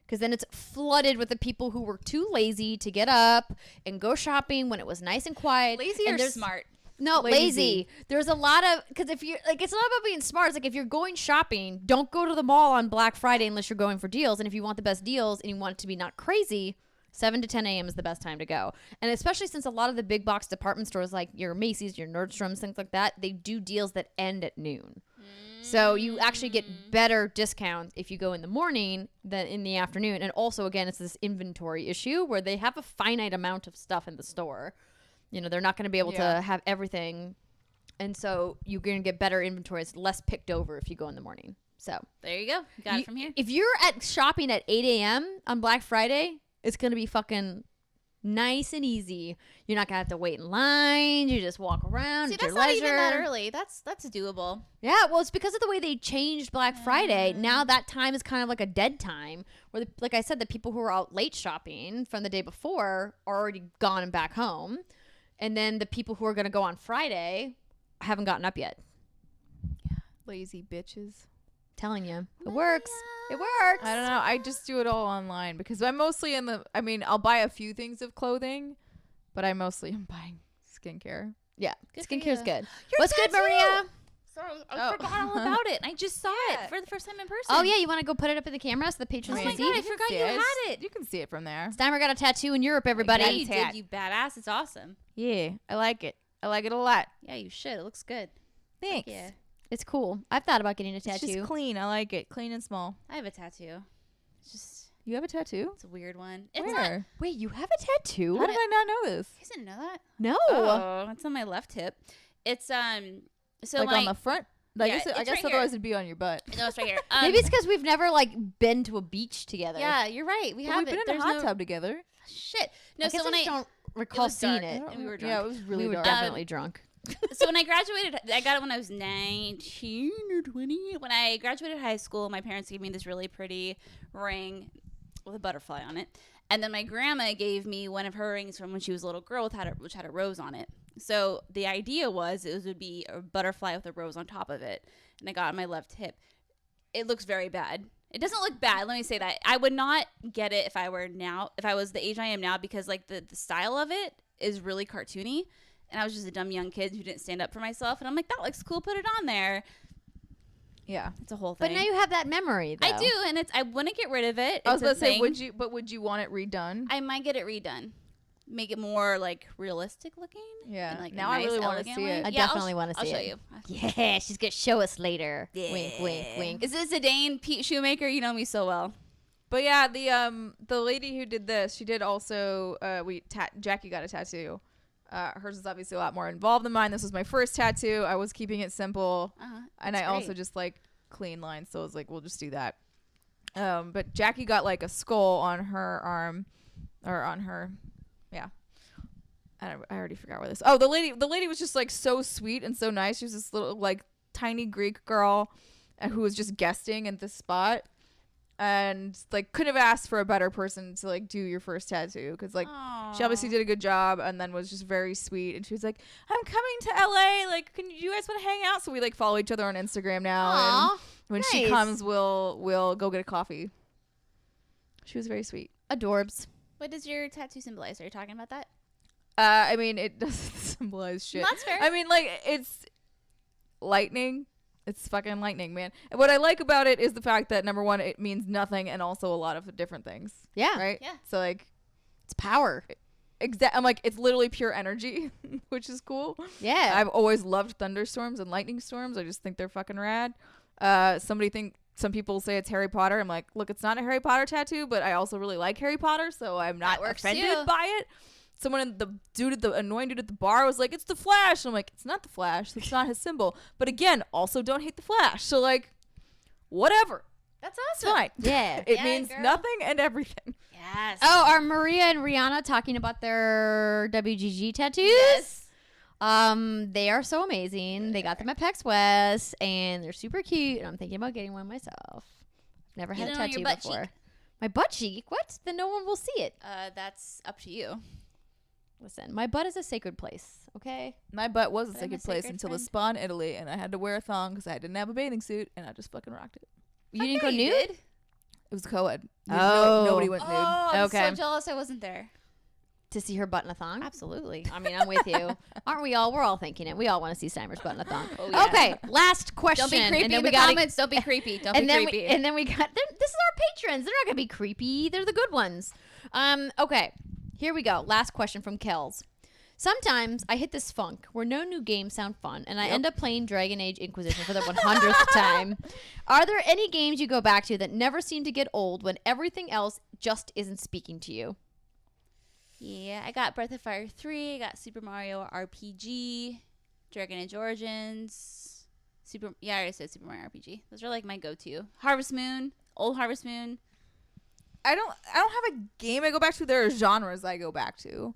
S3: Because then it's flooded with the people who were too lazy to get up and go shopping when it was nice and quiet.
S2: Lazy
S3: and
S2: or
S3: there's-
S2: smart?
S3: No,
S1: Lazy.
S3: lazy. There's a lot of, because if you're it's not about being smart. It's if you're going shopping, don't go to the mall on Black Friday unless you're going for deals. And if you want the best deals and you want it to be not crazy, 7 to 10 a.m. is the best time to go. And especially since a lot of the big box department stores like your Macy's, your Nordstroms, things like that, they do deals that end at noon. So you actually get better discounts if you go in the morning than in the afternoon. And also, again, it's this inventory issue where they have a finite amount of stuff in the store. They're not going to be able to have everything. And so you're going to get better inventory. It's less picked over if you go in the morning. So
S2: There you go. Got it from here.
S3: if you're at shopping at 8 a.m. on Black Friday, it's going to be fucking nice and easy. You're not going to have to wait in line. You just walk around
S2: See,
S3: at
S2: that's
S3: your
S2: not
S3: leisure.
S2: even that early. That's doable.
S3: Yeah, well, it's because of the way they changed Black Friday. Now that time is kind of a dead time where, like I said, the people who are out late shopping from the day before are already gone and back home. And then the people who are going to go on Friday haven't gotten up yet.
S1: Lazy bitches.
S3: Telling you. It works. It works.
S1: I don't know. I just do it all online because I'm mostly I'll buy a few things of clothing, but I mostly am buying skincare.
S3: Yeah.
S2: Good for
S3: Skincare's
S2: you.
S3: good.
S2: Your
S3: What's good,
S2: tattoo!
S3: Maria?
S2: Sorry,
S1: Oh.
S2: I forgot all about it. I just saw
S1: Yeah.
S2: it for the first time in person.
S3: Oh, yeah. You want to go put it up in the camera so the
S2: Oh
S3: patrons
S2: my
S3: can see?
S2: god, I forgot you had it.
S1: You can see it from there.
S3: Steimer got a tattoo in Europe, everybody.
S2: Yeah,
S1: Got
S2: you
S1: a tat.
S2: did, you badass. It's awesome.
S1: Yeah, I like it. I like it a lot.
S2: Yeah, you should. It looks good.
S1: Thanks.
S2: Yeah.
S3: It's cool. I've thought about getting a
S1: It's
S3: tattoo.
S1: just clean. I like it. Clean and small.
S2: I have a tattoo. It's just,
S1: You have a tattoo?
S2: it's a weird one. It's
S1: Where?
S2: not,
S3: Wait, you have a tattoo?
S1: How did I not know this?
S2: you guys didn't know that?
S3: No.
S2: Oh, it's on my left hip. It's, so
S1: Like
S2: my,
S1: on the front? I
S2: Yeah,
S1: guess,
S2: it's right
S1: otherwise
S2: here.
S1: it'd be on your butt.
S2: no, it's right here.
S3: Maybe it's because we've never been to a beach together.
S2: yeah, you're right. We
S1: But
S2: have
S1: we've been
S2: it.
S1: in a
S2: There's
S1: hot
S2: no,
S1: tub together.
S2: shit. No,
S3: I guess
S2: so when
S3: I
S2: I,
S3: just don't recall
S2: was
S3: seeing
S2: dark.
S3: it.
S2: And we were
S1: Yeah, it
S2: drunk.
S1: was really
S3: we were
S1: dark.
S3: definitely drunk.
S2: So when I graduated, I got it when I was 19 or 20. When I graduated high school, my parents gave me this really pretty ring with a butterfly on it. And then my grandma gave me one of her rings from when she was a little girl, which had a rose on it. So the idea was it would be a butterfly with a rose on top of it. And I got it on my left hip. It looks very bad. It doesn't look bad. Let me say that. I would not get it if I was the age I am now, because the style of it is really cartoony. And I was just a dumb young kid who didn't stand up for myself. And I'm like, that looks cool. Put it on there.
S1: Yeah.
S2: It's a whole
S3: But
S2: thing.
S3: now you have that memory, though.
S2: I do, and I want to get rid of it.
S1: I was
S2: It's a
S1: about to say,
S2: thing.
S1: would you want it redone?
S2: I might get it redone. make it more like realistic looking.
S1: Yeah.
S2: in, like, a
S1: Now I
S2: nice,
S1: really wanna
S2: elegant
S1: see
S2: way.
S1: it.
S3: I
S2: Yeah,
S3: definitely want to
S2: I'll
S3: see
S2: show
S3: it.
S2: you.
S3: Yeah, she's gonna show us later. Wink, wink, wink.
S2: Is this Zidane, Pete Shoemaker? You know me so well.
S1: But yeah, the lady who did this, she did also Jackie got a tattoo. Hers is obviously a lot more involved than mine. This was my first tattoo. I was keeping it simple, and I also just like clean lines, so I was like, we'll just do that. But Jackie got like a skull on her arm, or on her, yeah. I already forgot where this. Oh, the lady was just like so sweet and so nice. She was this little like tiny Greek girl, who was just guesting at this spot. And like couldn't have asked for a better person to like do your first tattoo, because like she obviously did a good job, and then was just very sweet. And she was like, I'm coming to LA, like you guys want to hang out? So we like follow each other on Instagram now.
S3: Aw,
S1: And when she
S3: nice.
S1: comes, we'll go get a coffee. She was very sweet.
S3: Adorbs.
S2: What does your tattoo symbolize? Are you talking about that?
S1: I mean, it doesn't symbolize shit.
S2: That's fair.
S1: I mean, like, it's lightning. It's fucking lightning, man. And what I like about it is the fact that, number one, it means nothing, and also a lot of different things.
S3: Yeah.
S1: Right?
S2: Yeah.
S1: So, like,
S3: It's power.
S1: I'm like, it's literally pure energy, which is cool.
S3: Yeah.
S1: I've always loved thunderstorms and lightning storms. I just think they're fucking rad. Some people say it's Harry Potter. I'm like, look, it's not a Harry Potter tattoo, but I also really like Harry Potter, so I'm not
S2: That works
S1: offended
S2: too.
S1: by it. Someone, the annoying dude at the bar was like, it's the Flash. And I'm like, it's not the Flash. It's not his symbol. But again, also don't hate the Flash. So like, whatever.
S2: That's
S1: It's
S2: awesome.
S1: fine.
S3: Yeah.
S1: It
S2: Yeah,
S1: means
S2: girl.
S1: nothing and everything.
S2: Yes.
S3: Oh, are Maria and Rihanna talking about their WGG tattoos?
S2: yes.
S3: They are so amazing. They got them at PAX West, and they're super cute. And I'm thinking about getting one myself. I've never had
S2: Get
S3: a
S2: it on your
S3: tattoo
S2: butt
S3: before.
S2: cheek.
S3: My butt cheek? What? Then no one will see it.
S2: That's up to you.
S3: Listen, my butt is a sacred place. Okay.
S1: My butt was a
S2: But I'm a
S1: sacred place
S2: sacred
S1: until
S2: friend.
S1: the spa in Italy, and I had to wear a thong because I didn't have a bathing suit, and I just fucking rocked it.
S3: You didn't go
S2: Okay,
S3: nude?
S2: did?
S1: It was co-ed.
S3: Oh.
S1: Nobody went
S2: Oh,
S1: nude.
S2: I'm
S3: Okay.
S2: so jealous I wasn't there.
S3: To see her butt in a thong?
S2: Absolutely.
S3: I mean, I'm with you. Aren't we all? We're all thinking it. We all want to see Steimer's butt in a thong.
S2: Oh, yeah.
S3: Okay, last question.
S2: Don't be creepy
S3: and then
S2: in
S3: we
S2: the
S3: gotta-
S2: comments. Don't be creepy. Don't
S3: and
S2: be
S3: then
S2: creepy.
S3: We, and then we got this is our patrons. They're not gonna be creepy. They're the good ones. Okay, here we go. Last question from Kells. Sometimes I hit this funk where no new games sound fun, and I end up playing Dragon Age Inquisition for the 100th time. Are there any games you go back to that never seem to get old when everything else just isn't speaking to you?
S2: Yeah, I got Breath of Fire 3. I got Super Mario RPG, Dragon Age Origins. I already said Super Mario RPG. Those are like my go-to. Harvest Moon, old Harvest Moon.
S1: I don't have a game I go back to. There are genres I go back to.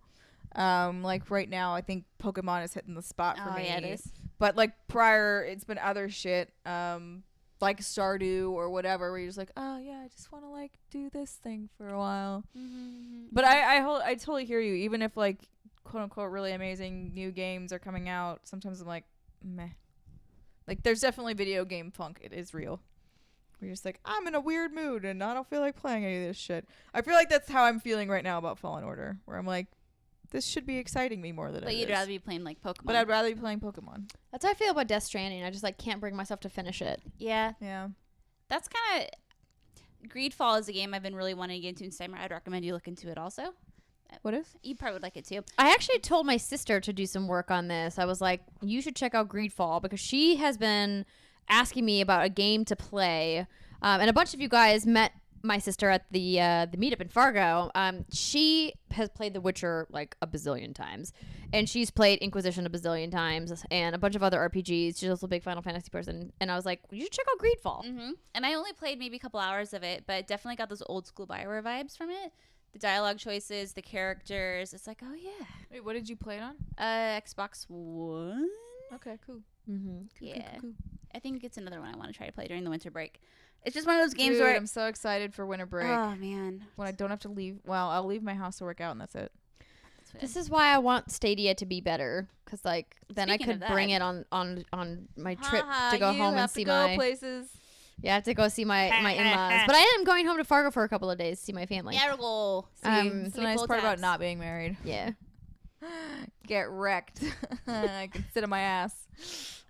S1: Like right now, I think Pokemon is hitting the spot for me.
S2: Yeah, it is.
S1: But like prior, it's been other shit, like Stardew or whatever, where you're just like, oh yeah, I just want to like do this thing for a while. But I totally hear you. Even if like quote unquote really amazing new games are coming out, sometimes I'm like, meh. Like there's definitely video game funk. It is real. We're just like, I'm in a weird mood and I don't feel like playing any of this shit. I feel like that's how I'm feeling right now about Fallen Order, where I'm like, this should be exciting me more than
S2: But
S1: it
S2: you'd
S1: is.
S2: rather be playing like Pokemon.
S1: But I'd rather be playing Pokemon.
S3: That's how I feel about Death Stranding. I just like can't bring myself to finish it.
S2: Yeah,
S1: Yeah.
S2: that's kind of. Greedfall is a game I've been really wanting to get into in Steimer. I'd recommend you look into it also.
S1: What is?
S2: You probably would like it too.
S3: I actually told my sister to do some work on this. I was like, you should check out Greedfall because she has been asking me about a game to play. And a bunch of you guys met my sister at the meetup in Fargo. She has played The Witcher like a bazillion times, and she's played Inquisition a bazillion times, and a bunch of other RPGs. She's also a big Final Fantasy person, and I was like, you should check out Greedfall.
S2: And I only played maybe a couple hours of it, but definitely got those old school Bioware vibes from it. The dialogue choices, the characters. It's like, oh yeah.
S1: Wait, what did you play it on?
S2: Xbox One.
S1: Okay, cool.
S3: Mm-hmm.
S2: Yeah. I think it's another one I want to try to play during the winter break. It's just one of those games
S1: Dude,
S2: where
S1: I'm so excited for winter break.
S2: oh man,
S1: When I don't have to leave. Well, I'll leave my house to work out, and that's it.
S3: This is why I want Stadia to be better, because like then I
S2: Speaking
S3: could
S2: of
S3: bring
S2: that.
S3: it on my trip to go home and see my
S1: places.
S3: I have to go see my in-laws. But I am going home to Fargo for a couple of days to see my family.
S2: yeah, goal.
S1: See, it's the nice
S2: full
S1: part about
S2: tabs.
S1: not being married.
S3: Yeah.
S1: Get wrecked. I can sit on my ass.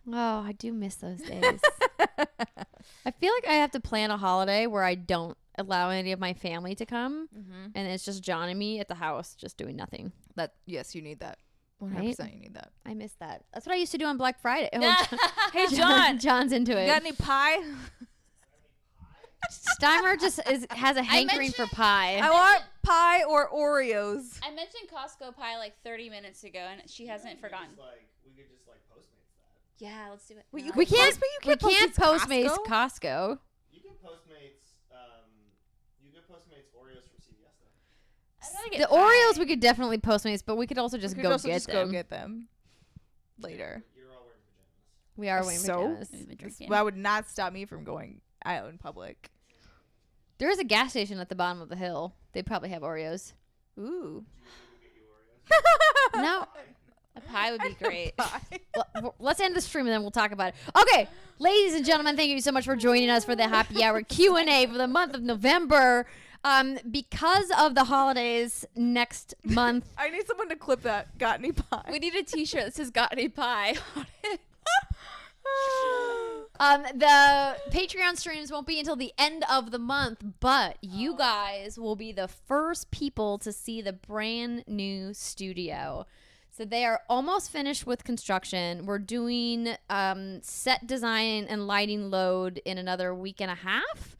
S3: Oh, I do miss those days. I feel like I have to plan a holiday where I don't allow any of my family to come, and it's just John and me at the house just doing nothing.
S1: Yes, you need that. 100% you need that.
S3: I miss that. That's what I used to do on Black Friday.
S1: Hey, John.
S3: John's into it.
S1: You got any pie?
S3: Steimer just has a hankering for pie.
S1: I want pie or Oreos.
S2: I mentioned Costco pie like 30 minutes ago, and she hasn't forgotten.
S5: We could just Postmates that.
S2: Yeah, let's do it.
S1: Wait,
S2: No.
S3: We can't
S1: Postmates
S3: Postmates Costco.
S5: You can Postmates. You can Postmates Oreos from CVS though.
S2: I'd rather
S3: The
S2: get
S3: Oreos
S2: pie.
S3: we could definitely Postmates, but we could also just go get them
S1: later.
S5: You're all wearing pajamas.
S3: We are wearing
S1: So?
S3: pajamas.
S2: We've been drinking.
S1: That would not stop me from going out in public.
S3: There is a gas station at the bottom of the hill. They probably have Oreos.
S1: Ooh.
S3: No.
S2: A pie would be great.
S3: Let's end the stream and then we'll talk about it. Okay, ladies and gentlemen, thank you so much for joining us for the happy hour Q&A for the month of November. Because of the holidays next month,
S1: I need someone to clip that. Got any pie?
S2: We need a T-shirt that says "Got any pie" on it.
S3: the Patreon streams won't be until the end of the month, but you guys will be the first people to see the brand new studio. So they are almost finished with construction. We're doing set design and lighting load in another week and a half,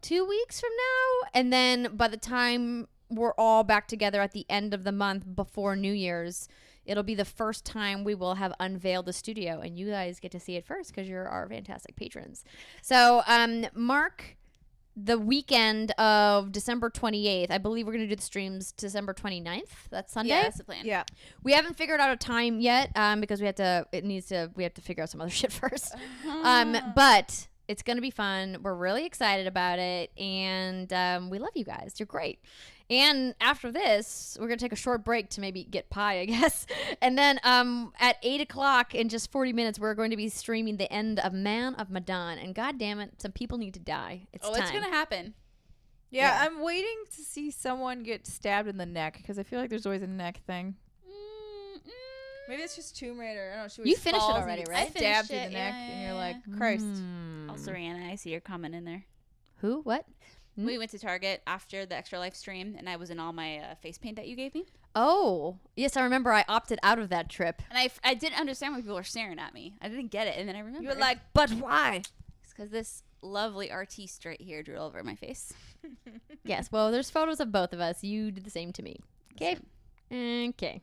S3: 2 weeks from now. And then by the time we're all back together at the end of the month before New Year's, it'll be the first time we will have unveiled the studio, and you guys get to see it first because you're our fantastic patrons. So mark the weekend of December 28th. I believe we're going to do the streams December 29th. That's Sunday.
S2: Yeah, that's the plan.
S1: Yeah.
S3: We haven't figured out a time yet because we have to figure out some other shit first. But it's going to be fun. We're really excited about it, and we love you guys. You're great. And after this, we're going to take a short break to maybe get pie, I guess. And then at 8 o'clock in just 40 minutes, we're going to be streaming the end of Man of Medan. And God damn it, some people need to die. It's time.
S2: It's gonna happen.
S1: Yeah, I'm waiting to see someone get stabbed in the neck because I feel like there's always a neck thing. Maybe it's just Tomb Raider. I don't know. She
S3: You
S1: always
S3: finished it
S1: falls and
S3: already,
S1: gets
S3: right?
S2: I
S1: Stabbed
S2: finished
S1: in
S2: it,
S1: the neck,
S2: yeah,
S1: and you're
S2: yeah,
S1: like,
S2: yeah.
S1: Christ.
S2: Also, Rihanna, I see your comment in there.
S3: Who? What?
S2: We went to Target after the Extra Life stream, and I was in all my face paint that you gave me.
S3: Oh, yes, I remember I opted out of that trip.
S2: And I didn't understand why people were staring at me. I didn't get it, and then I remembered.
S1: You were like, but why?
S2: It's because this lovely artiste right here drew all over my face.
S3: Yes, well, there's photos of both of us. You did the same to me. Okay. Okay.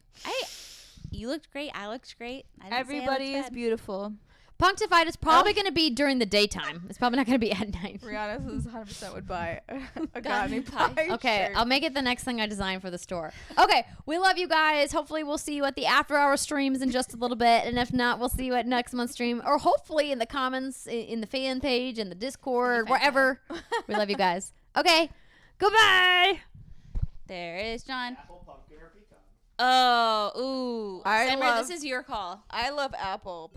S2: You looked great. I looked great. I didn't say I
S1: Everybody
S2: looked
S1: is
S2: bad.
S1: beautiful.
S3: Punctified is probably going to be during the daytime. It's probably not going to be at night.
S1: Rihanna says 100% would buy a
S2: Got
S1: Gottney
S2: pie.
S1: pie.
S3: Okay,
S1: shirt.
S3: I'll make it the next thing I design for the store. Okay, we love you guys. Hopefully we'll see you at the after hour streams in just a little bit. And if not, we'll see you at next month's stream. Or hopefully in the comments, in the fan page, in the Discord, wherever. We love you guys. Okay, goodbye.
S2: There is John.
S5: Apple, pumpkin, or pecan.
S2: Oh, ooh.
S1: I
S2: Summer,
S1: love-
S2: this is your call.
S1: I love Apple.